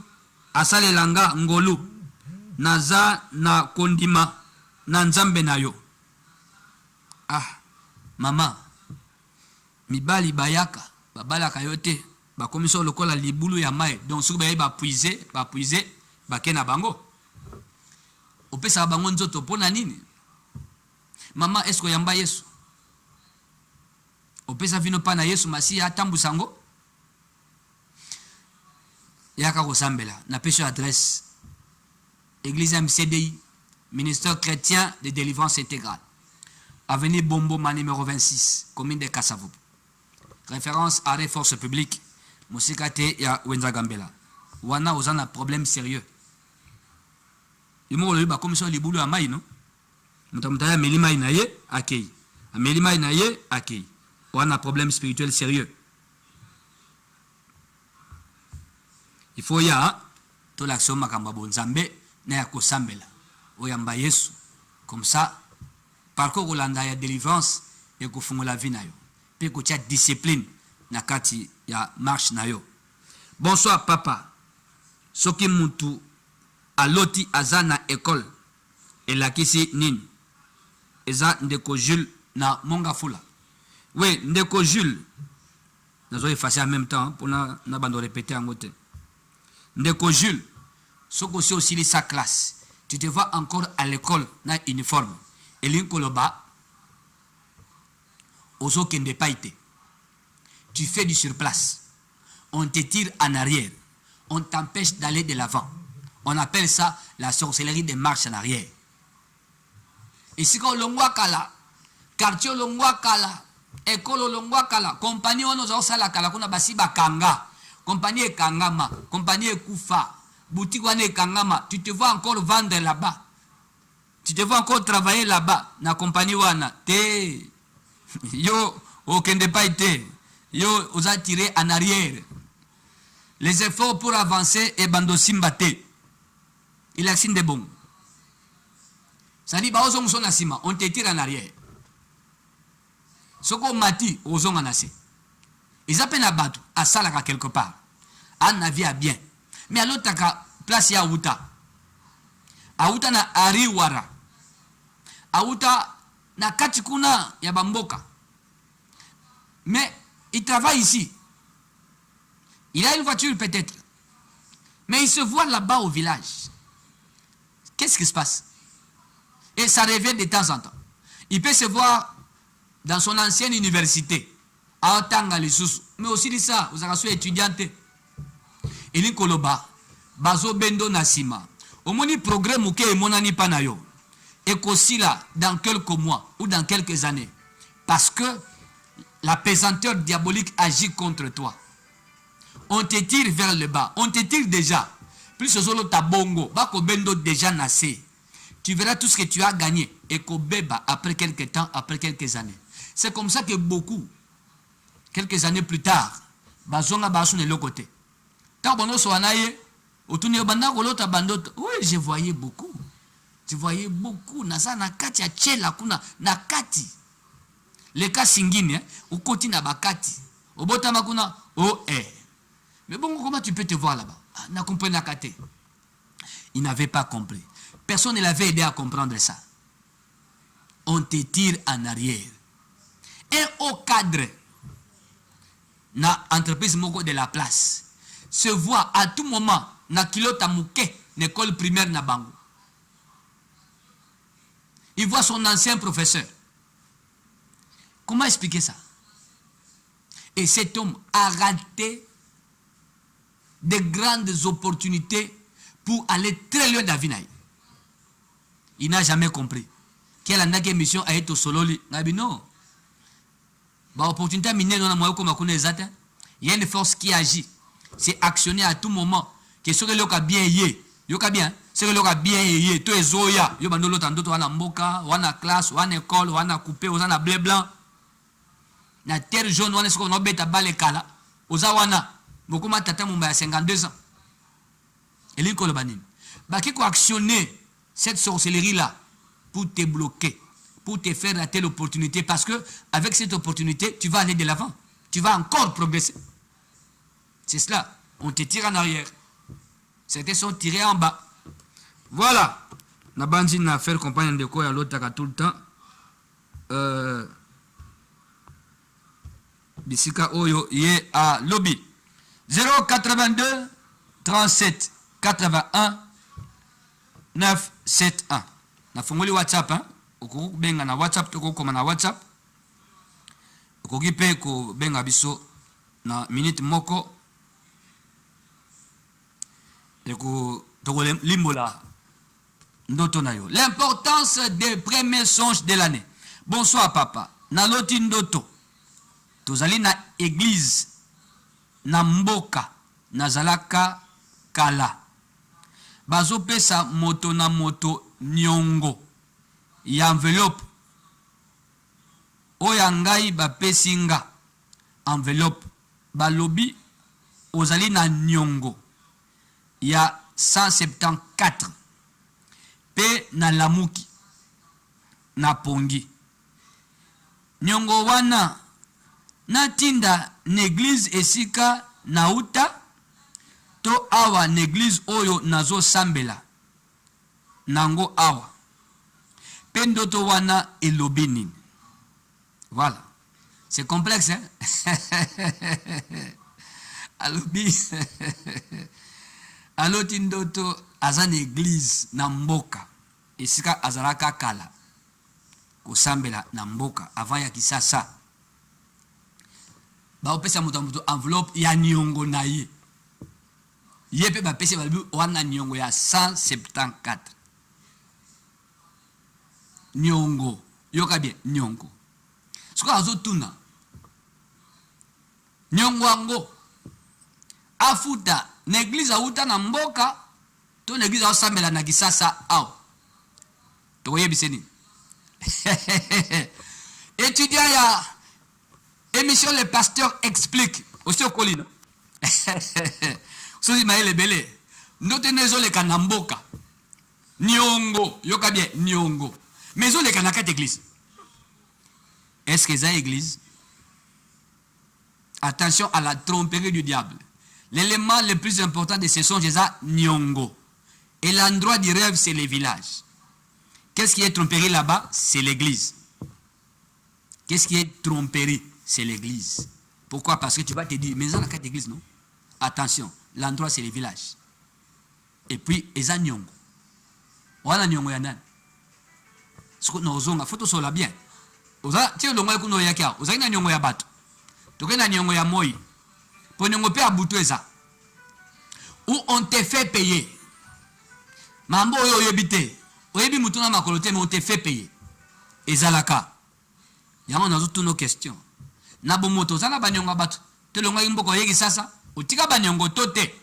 asale langa ngolu. Naza na kondima na nzambe na yo. Ah, mama. Mibali bayaka. Babala kayote. Ba commission lokola libulu ya mai donc soki baye ba puiser bakena bango opesa bango nzoto pona nini mama est-ce que yamba Yesu opesa vino pana Yesu masiya tambusango yaka kosambela na peso adresse église MCDI ministère chrétien de délivrance intégrale avenue Bomboma numéro 26 commune de Kassavou référence arrêt force publique Mosikate ya Wenza Gambela. Wana ozana problème sérieux. Imo le ba commission libulu ya mai no. Mutamutaya ya melima inaye akei. A melima inaye akei. Wana problème spirituel sérieux. Il faut ya to l'action makamba bonzambe na ya kosambela. Oyamba Yesu. Comme ça parcours Olanda ya délivrance et kofungola vie na yo. Pe ko tia discipline na kati ya marche na yo. Bonsoir papa. Soki mutu aloti azana école elakisi nini? Eza ndeko Jules na monga fula. Oui, ndeko Jules. Nazo effacer en même temps pour na bando répéter en côté. Ndeko Jules. Soko si aussi sa classe. Tu te vois encore à l'école na uniforme. Et l'inkoloba ozo kende paite. Tu fais du surplace. On te tire en arrière. On t'empêche d'aller de l'avant. On appelle ça la sorcellerie des marches en arrière. Et si on longwa kala, quartier longwa kala, école longwa kala, compagnie on nous sala kala kuna basi bakanga, compagnie kangama, compagnie kufa, boutique wane kangama, tu te vois encore vendre là-bas. Tu te vois encore travailler là-bas na compagnie wana. Te yo okende pas été. Yo vous a tiré en arrière. Les efforts pour avancer et bandosimbaté. Il a signe de bon. Ça dit, bah, on te tire en arrière. Ce qu'on m'a dit, aux hommes en assez. Ils appellent à battre, à Salaka quelque part. À Navia bien. Mais à l'autre place, il y a Aouta. Aouta na Ariwara. Aouta na Katikuna, ya Bamboka. Mais il travaille ici. Il a une voiture peut-être. Mais il se voit là-bas au village. Qu'est-ce qui se passe? Et ça revient de temps en temps. Il peut se voir dans son ancienne université, à Otanga, mais aussi de ça, vous avez étudiante. Il y a Koloba, Bazo Bendo Nasima. Au moins, le progrès mouké et monani panayo. Et qu'aussi là, dans quelques mois ou dans quelques années. Parce que la pesanteur diabolique agit contre toi. On te tire vers le bas. On te tire déjà. Plus ce solo ta bongo, bako bendo déjà nassé. Tu verras tout ce que tu as gagné. Et qu'au beba après quelques temps, après quelques années. C'est comme ça que beaucoup, quelques années plus tard, bazonga basu de l'autre côté. Tant bon so anaye, autour banda kolota bandoto. Oui, je voyais beaucoup. Je voyais beaucoup. Nasa nakati ya chela kuna nakati. Les cas singine, au côté na bakati. Au botama kuna, oh eh. Mais bon, comment tu peux te voir là-bas? N'a compris nakate. Il n'avait pas compris. Personne ne l'avait aidé à comprendre ça. On te tire en arrière. Et au cadre, na entreprise moko de la place, se voit à tout moment, na kilota mouke, l'école primaire na bango. Il voit son ancien professeur. Comment expliquer ça? Et cet homme a raté de grandes opportunités pour aller très loin dans la vie. Il n'a jamais compris. Quelle a une mission a été au sololi? Non. L'opportunité minée dans la moyenne, il y a une force qui agit. C'est actionné à tout moment. Que ce que l'on bien yé, yoka bien, ce que l'on bien yé, tout est zoya, yo bandolo tandoto wana mboka, wana classe, wana école, wana coupé, wana blé blanc. Na terre jaune, wana ce qu'on a bêta balekala, oza wana, mokoma tata mumba 52 ans. Et l'incolo banin. Bah qui actionner cette sorcellerie là pour te bloquer, pour te faire rater l'opportunité, parce que avec cette opportunité, tu vas aller de l'avant, tu vas encore progresser. C'est cela, on te tire en arrière. Certains sont tirés en bas. Voilà. Na bandi na faire compagnie de quoi à l'autre tout le temps. Bisika Oyo yé à lobby 082 37 81 971. Na fongoli WhatsApp hein. Oko benga na WhatsApp to ko na WhatsApp. Oko gipe ko benga biso na minute moko. L'importance des premiers songes de l'année. Bonsoir papa. Naloti ndoto. Tozali na église. Na mboka. Nazalaka kala. Bazo pesa moto na moto nyongo. Ya enveloppe. Oyangai ba pesinga. Enveloppe. Balobi. Ozali na nyongo. Il y a 174. Pe na lamuki. Na pongi. Nyongo wana. Na tinda n'église esika na uta. To awa n'église oyo nazo sambela. Nango awa. Pe ndoto wana elobinin. Voilà. C'est complexe, hein? Alobi. Aloti ndoto azan église na mboka esika azalaka kala kosambela na mboka avant ya kisasa ba opesa moto enveloppe ya nyongo na ye yepe ba pese ba wana nyongo ya 174 nyongo yoka bien nyongo siko azotuna nyongo ango afuta n'église auta na mboka to n'église osambela na kisasa au to yebiseni étudiant ya émission le pasteur explique aussi au colline so maele belé note nezo le kana mboka nyongo yoka bien nyongo mais zo le kana kat église est-ce que ça église? Attention à la tromperie du diable. L'élément le plus important de ce songe est ça, Nyongo. Et l'endroit du rêve, c'est les villages. Qu'est-ce qui est tromperie là-bas? C'est l'église. Qu'est-ce qui est tromperie? C'est l'église. Pourquoi? Parce que tu vas te dire, mais dans la carte d'église, non? Attention, l'endroit, c'est les villages. et puis eza nyongo wana nyongo ya nani siko nozonga photo sola bien oza ti longo kuno ya kia oza ina nyongo ya bato tokena nyongo ya moi po nyongo pe abutu eza où on te fait payer mambo oyo yebite oyebi mutuna makolo te mais on te fait payer ezalaka yango nazo tuno question na bomoto zana banyongo bato te longo mboko yeki sasa otika banyongo to te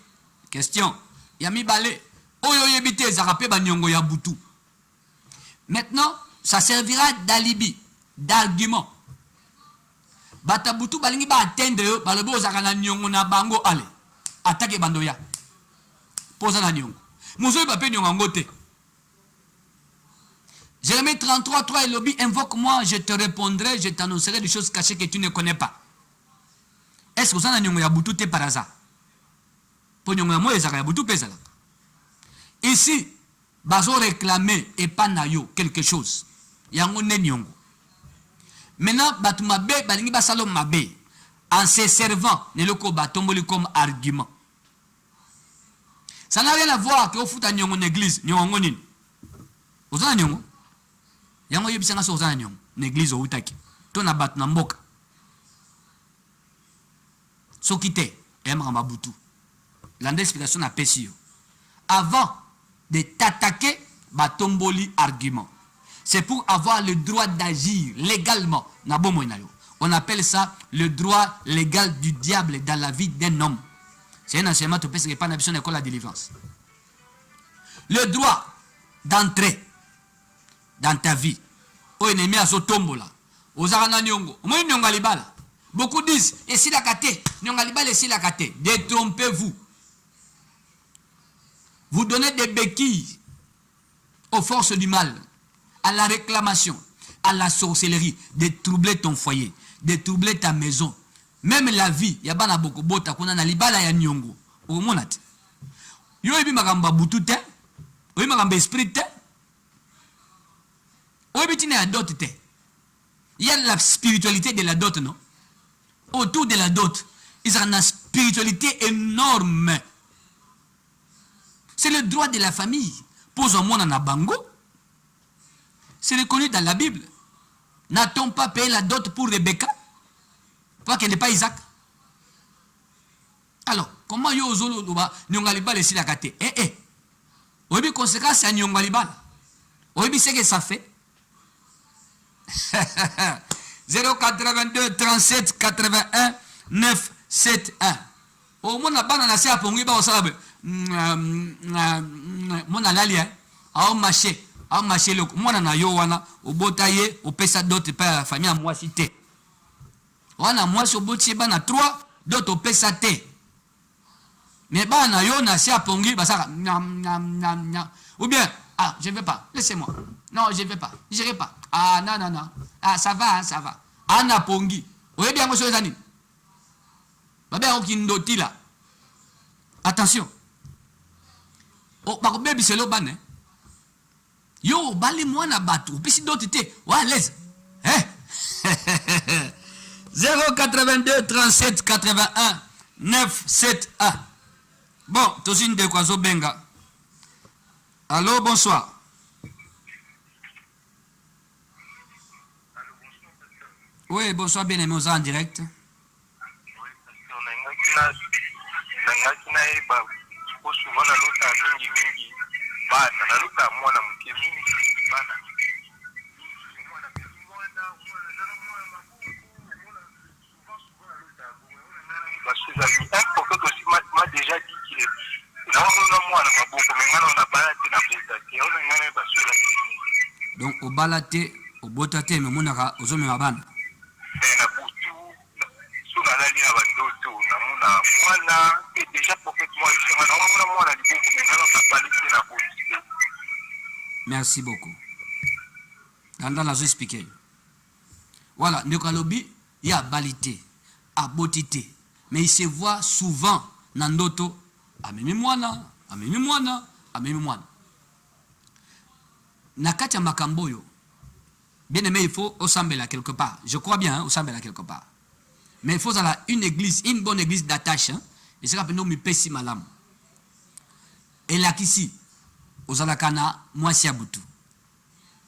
question ya mibale oyo yebite ezaka pe banyongo ya butu. Maintenant ça servira d'alibi d'argument bata butu balingi ba atteindre yo balobo ozaka na nyongo na bango ale attaque bandoya posa na nyongo muzo ba pe nyongo ngote. Jérémie 33, 3 et lobby, invoque-moi, je te répondrai, je t'annoncerai des choses cachées que tu ne connais pas. Est-ce que ça n'a pas boutou par hasard? Pour nous, ici, bazo réclamer et pas nayo quelque chose. Yango ne nyongo. Maintenant, batu mabe, balingi basalo mabe, en se servant, ne loko batomboli comme argument. Ça n'a rien à voir que au fout à nyongo l'église, nyongo nini. Vous avez nyongo? Yango yebisanga so za nyongo n'église outaki to na bat na mboka sokite emra mabutu l'ande explication na pesio avant de t'attaquer batomboli argument c'est pour avoir le droit d'agir légalement na bomo na yo on appelle ça le droit légal du diable dans la vie d'un homme c'est un enseignement to pese que pas na biso na école la délivrance le droit d'entrer dans ta vie. O ennemi a sotombola. Ozarana nyongo. Moi nyonga libala. Beaucoup disent et si la kate, nyonga libala et si la kate. Détrompez-vous. Vous donnez des béquilles aux forces du mal, à la réclamation, à la sorcellerie, de troubler ton foyer, de troubler ta maison, même la vie. Yabana boko bota kuna na libala ya nyongo. O monate. Yo ebi makamba butu te. O ebi makamba esprit te. Il y a la spiritualité de la dot, non? Autour de la dot, il y a une spiritualité énorme. C'est le droit de la famille. Pose-moi dans la bango. C'est reconnu dans la Bible. N'a-t-on pas payé la dot pour Rebecca? Pour qu'elle n'est pas Isaac? Alors, comment yozolo doba nyongaliba le silakate? Oyebi conséquence à nyongaliba. Oyebi ce que ça fait? 082 37 81 971. Au moins la bana na se apongi ba osalabe. Mona lalia a marché le mona na yo wana obotaye opesa d'autres pa famille à moi cité. Wana moi so boti bana 3 d'autres opesa té. Mais bana yo na se apongi ba saka ou bien ah, je ne vais pas. Laissez-moi. Non, je ne vais pas. Je n'irai pas. Ah, non, non, non. Ah, ça va, hein, ça va. Anna Pongi. Vous voyez bien, monsieur Zani. Attention. Oh, par contre, c'est le ban. Yo, bali moi na batou. Puis si d'autres étaient. Ouais, laisse. 082 37 81 971. Bon, tous une de quoi benga. Allô, bonsoir. Oui, bonsoir, bien aimé, en direct. Oui, parce qu'on a souvent la lutte à mingi, la lutte à moi, la m'a déjà dit que donc au balaté au botaté mais monaka aux hommes mabana merci beaucoup. Dans la expliquer. Voilà, Nekalobi, il y a balité, à botité, mais il se voit souvent dans d'autres. Amemi mwana. Nakati makamboyo. Bien aimé, il faut au Sambela quelque part. Je crois bien, au Sambela quelque part. Mais il faut une église, une bonne église d'attache. Et c'est rappelé nous mi pesi malam. elakisi ozalakana mwasi ya butu.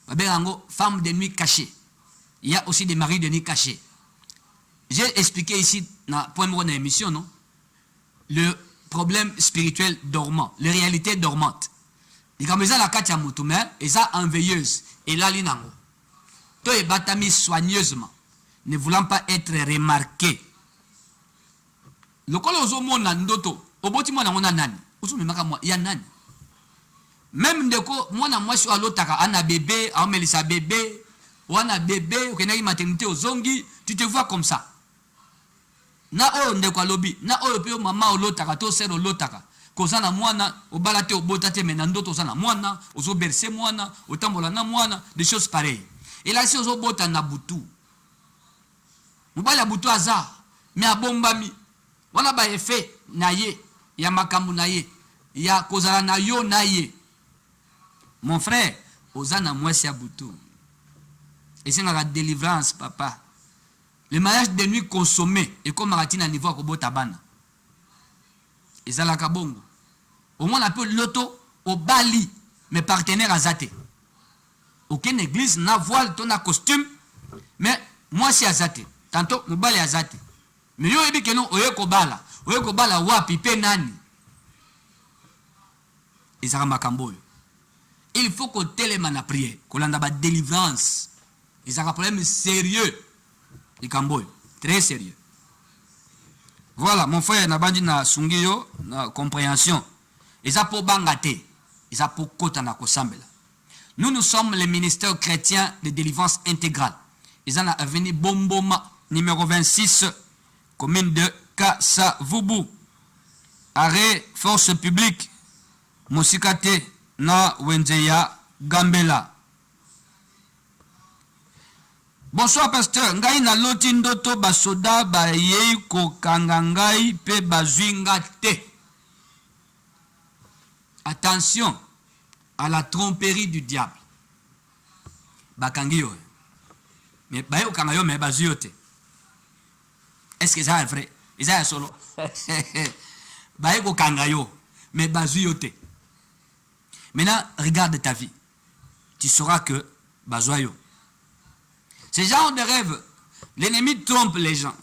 Babengango femme de nuit cachée. Il y a aussi des maris de nuit cachés. J'ai expliqué ici dans point de l'émission, non? Le problème spirituel dormant, les réalités dormantes. Et comme ça la katia mutume, et ça en veilleuse, et là l'inango. To e batami soigneusement, ne voulant pas être remarqué. Le kolo ozo mona ndoto, oboti mona mona nani, ozo memaka moi, ya nani. Même ndeko mwana mwasi wa lotaka ana bébé, aomelisa bébé, wana bébé, ukenaki maternité ozongi, tu te vois comme ça. Na oyo ndeko alobi, na oyo pe mama olotaka to sero olotaka. Kozana mwana, obala te obota te mena ndoto ozana mwana, ozo bercer mwana, otambola na mwana, des choses pareilles. Et là si ozo bota na butu. Mobala butu aza, mais abombami. Wana ba effet na ye, ya makambu na ye, ya kozala na yo na ye. Mon frère, ozana mwesi ya butu. Et c'est la délivrance, papa. Le mariage de nuit consommé et comme Maratine à niveau à Kobotabana. Et ça la kabongo. Au moins on appelle l'auto au Bali, mes partenaires à Zate. Aucune église n'a voile, ton a costume, mais moi c'est à Zate. Tantôt, mon bali à Zate. Mais yo ebi que non, oye kobala wapi pe nani. Et ça makambo. Il faut qu'on télémane à prier, qu'on ait une délivrance. Et ça a un problème sérieux. Et Camboy, très sérieux. Voilà, mon frère, Nabandi na sungiyo, na compréhension. Et ça pour bangate, et ça pour kota na kosambela. Nous sommes le ministère chrétien de délivrance intégrale. Et ça a venu Bomboma, numéro 26, commune de Kassavubu. Arrêt, force publique, Mosikate, na Wenzeya, Gambela. Bonsoir pasteur, ngai na loti ndoto basoda ba yei ko kangangai pe bazwinga te. Attention à la tromperie du diable. Bakangi yo. Mais ba yo kangayo me bazuyo te. Est-ce que ça est vrai? Ça est solo. Ba yo ko kangayo mais bazuyo te. Maintenant, regarde ta vie. Tu sauras que bazoyo. Ce genre de rêve, l'ennemi trompe les gens.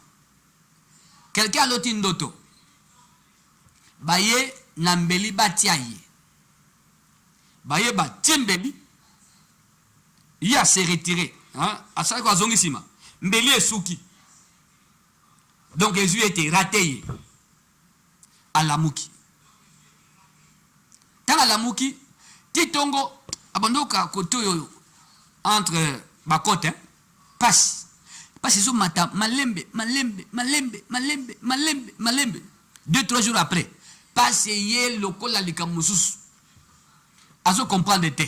Quelqu'un a l'autre ndoto. Baye nambeli batiaye. Baye ba timbeli. Il a se retiré. À ça quoi zongisima. Mbeli est souki. Donc Jésus était raté. À la mouki. Tant à la mouki, titongo abandoka koto entre bakote. Passe. Passe sur matin. Malembe. 2-3 jours après. Passe yé le col à l'ikamusus. Azo comprendre te.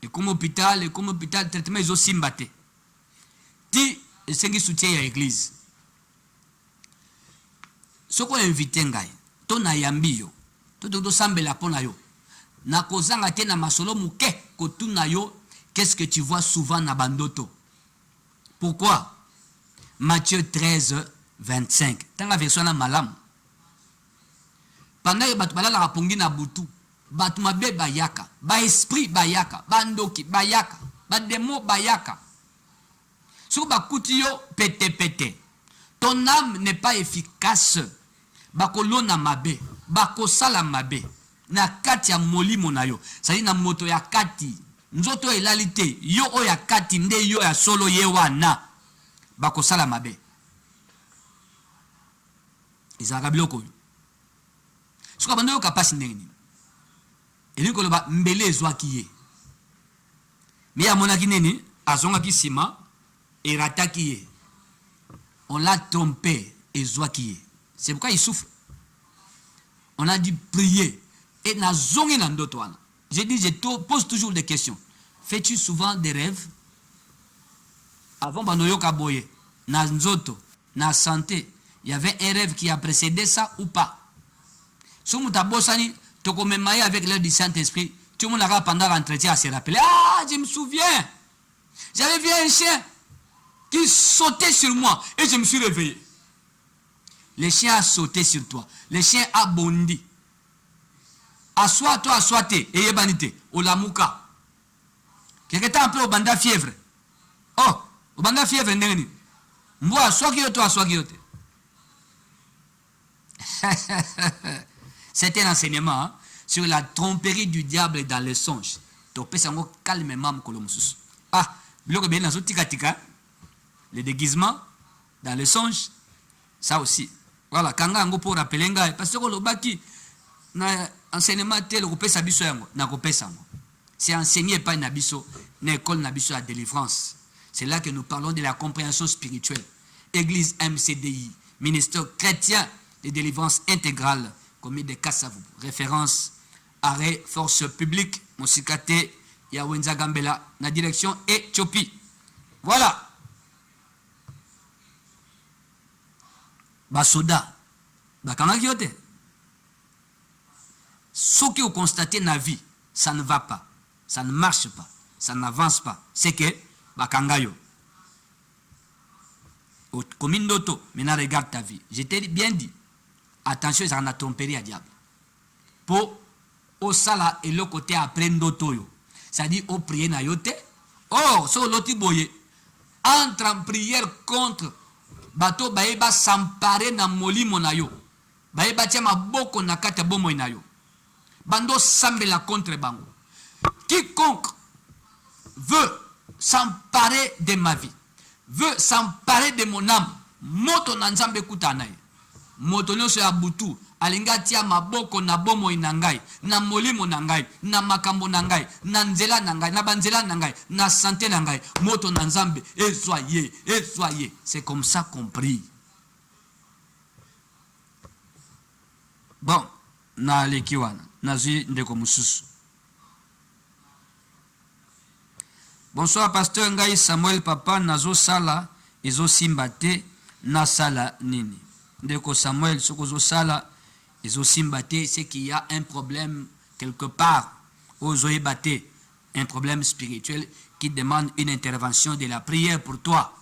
Et comme hôpital, traitement ils ont simbaté. Ti, et c'est qui soutient l'église. Ce qu'on invite ngai. Ton ayambi yo. Tout sambe la pona yo. Na kozanga te na masolo muke kotuna yo. Qu'est-ce que tu vois souvent dans Bandoto? Pourquoi? Matthieu 13, 25. Dans la version de Malam. Pendant que Batubala la rapongi na butu, Batumabe bayaka, ba esprit bayaka, bandoki bayaka, ba démon bayaka. Sous bakutiyo pete. Ton âme n'est pas efficace. Bakolo na mabe, bakosala mabe. Na kati ya molimo na yo. C'est-à-dire na moto ya kati. Nzoto elalite yo oya kati nde yo ya solo ye wana bakosala mabe izaka biloko soka bando yo kapasi ndenge eli ko loba mbele ezwaki ye mais ya monaki nini azonga ki sima erataki ye on l'a trompé ezwaki ye c'est pourquoi il souffre on a dû prier et na zongi na ndoto wana. Je dis, je pose toujours des questions. Fais-tu souvent des rêves? Avant Banoyo Kaboye, na nzoto, na santé, il y avait un rêve qui a précédé ça ou pas? Si tu as bossani, tu as même avec l'aide du Saint-Esprit, tout le monde aura pendant l'entretien à se rappeler. Ah, je me souviens. J'avais vu un chien qui sautait sur moi et je me suis réveillé. Le chien a sauté sur toi. Le chien a bondi. Assois-toi, assois-te, et yebanite, au lamuka. Quelque temps après, au banda fièvre. Oh, au banda fièvre, n'engeni. Moi, assois-ki-yote. C'est un enseignement hein, sur la tromperie du diable dans les songes. Donc, pesango calmement, mkolomusus. Ah, biloko bien dans tika, les déguisements dans les songes, ça aussi. Voilà, kanga ngo pour rappeler ngai, parce que le baki, na enseignement tel, kopesa biso yango, na kopesa yango. C'est enseigné par Nabiso, l'école Nabiso à délivrance. C'est là que nous parlons de la compréhension spirituelle. Église MCDI, ministère chrétien de délivrance intégrale, commis de Kassavou. Référence, arrêt, force publique, Mosikate, Yawenza Gambela, la direction Éthiopie. Voilà. Basoda, Bakamagiote. Ce que vous constatez dans la vie, ça ne va pas, ça ne marche pas, ça n'avance pas. C'est que, Bakangayo. Au commune d'auto, maintenant regarde ta vie. Je t'ai bien dit, attention, ça en a trompé à diable. Pour au sala et le côté après d'auto. C'est-à-dire au prier na yote. Or, sur l'autre boye, entre en prière contre bato baeba s'emparer na moli monayo. Baeba tia maboko na kata bomo inayo. Bando sambela contre bango. Quiconque veut s'emparer de ma vie, veut s'emparer de mon âme, moto na nzambe kutanaye. Moto nyonso ya butu, alinga tia maboko na bomo inangai, na molimo nangai, na makambo nangai, na nzela nangai, na banzela nangai, na santé nangai, moto na nzambe, et soyez. C'est comme ça qu'on prie. Bon, na lekiwana, na zui ndeko mususu. Bonsoir, pasteur Ngai Samuel Papa, nazo sala, ezo simbate, na sala nini. Ndeko Samuel, sokozo sala, ezo simbate, c'est qu'il y a un problème quelque part, ozoe bate, un problème spirituel qui demande une intervention de la prière pour toi.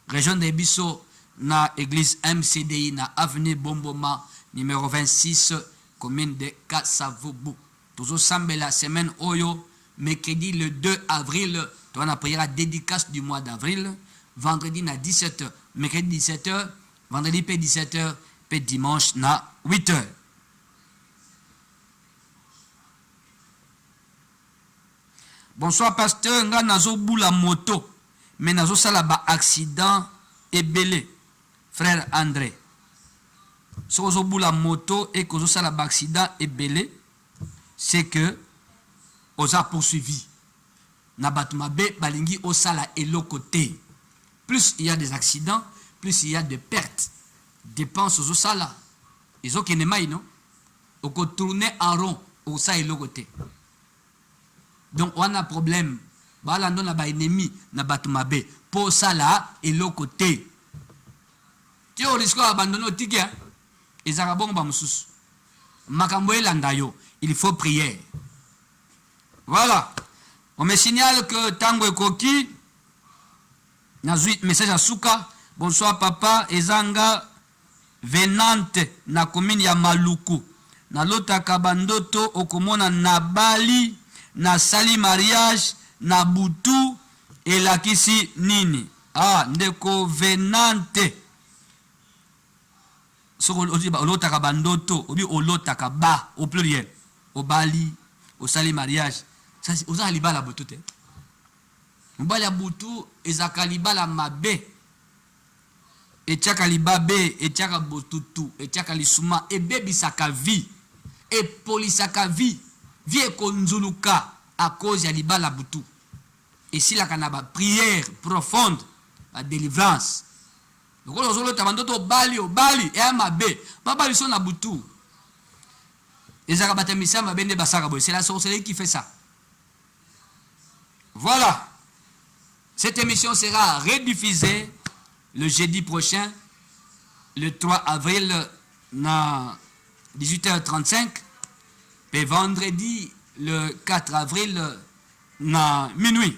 Région de Bisso, na église MCDI, na avenue Bomboma, numéro 26, commune de Kassavoubou. Tozo sambe la semaine Oyo, mercredi le 2 avril, tu vas prier la dédicace du mois d'avril, vendredi na 17h, mercredi 17h, vendredi p 17h, p dimanche na 8h. Bonsoir pasteur, nga nazo boula moto, mais nazo sala ba accident et belé, frère André. So zo boula moto et que zo sala ba accident et belé, c'est que osa poursuivi. Nabatmabe balingi osala et l'autre côté. Plus il y a des accidents, plus il y a des pertes. Dépenses aux osala. Ils ont qu'une maille, non? On peut tourner en rond au ça et l'autre côté. Donc on a un problème. Balando na ba ennemi na batmabe pour ça là et l'autre côté. Tu as risque d'abandonner au ticket. Ils arabons ba musus. Makambo elandayo, il faut prier. Voilà. On me signale que Tango Koki, message à Souka, bonsoir papa, Ezanga, venante, na commune ya Maluku, na lota kabandoto, okomona na Bali, na sali mariage, na butu, et la kisi nini. Ah, ndeko venante. So, olota kabandoto, obi olota kaba, au pluriel, au Bali, au sali mariage. Ça c'est aux alibala butu te. Mbala butu ezaka libala mabe. Et tchaka libabe et tchaka botutu et tchaka lisuma et bebi saka vie et polisaka vie vie konzuluka à cause ya libala butu. Et si la kanaba prière profonde la délivrance. Donc on ozolo tabandoto bali et amabe baba liso na butu. Ezaka batemisa mabende basaka boy, c'est la sorcellerie qui fait ça. Voilà. Cette émission sera rediffusée le jeudi prochain, le 3 avril, à 18h35, et vendredi, le 4 avril, à minuit,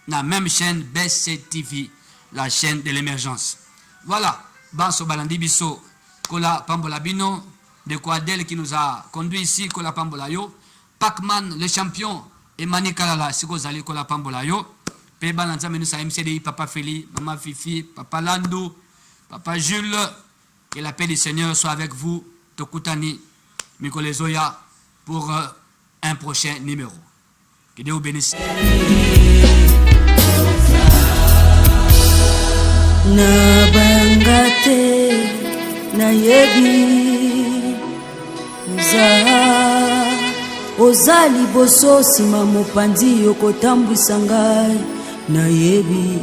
la même chaîne BC TV, la chaîne de l'émergence. Voilà. Banso Balandi Biso, Kola Pambolabino, de Kouadel qui nous a conduit ici, Kola Pambolayo. Pacman, le champion, et Mani Kalala, Siko Zali Kola Pambolayo. Peba Nanzame nous a MCDI, Papa Feli, Maman Fifi, Papa Landou, Papa Jules. Que la paix du Seigneur soit avec vous, Tokutani, Mikole Zoya, pour un prochain numéro. Que Dieu vous bénisse. Na bangate na yebi ozali boso sima mopanzi yokotambwisa ngai na yebi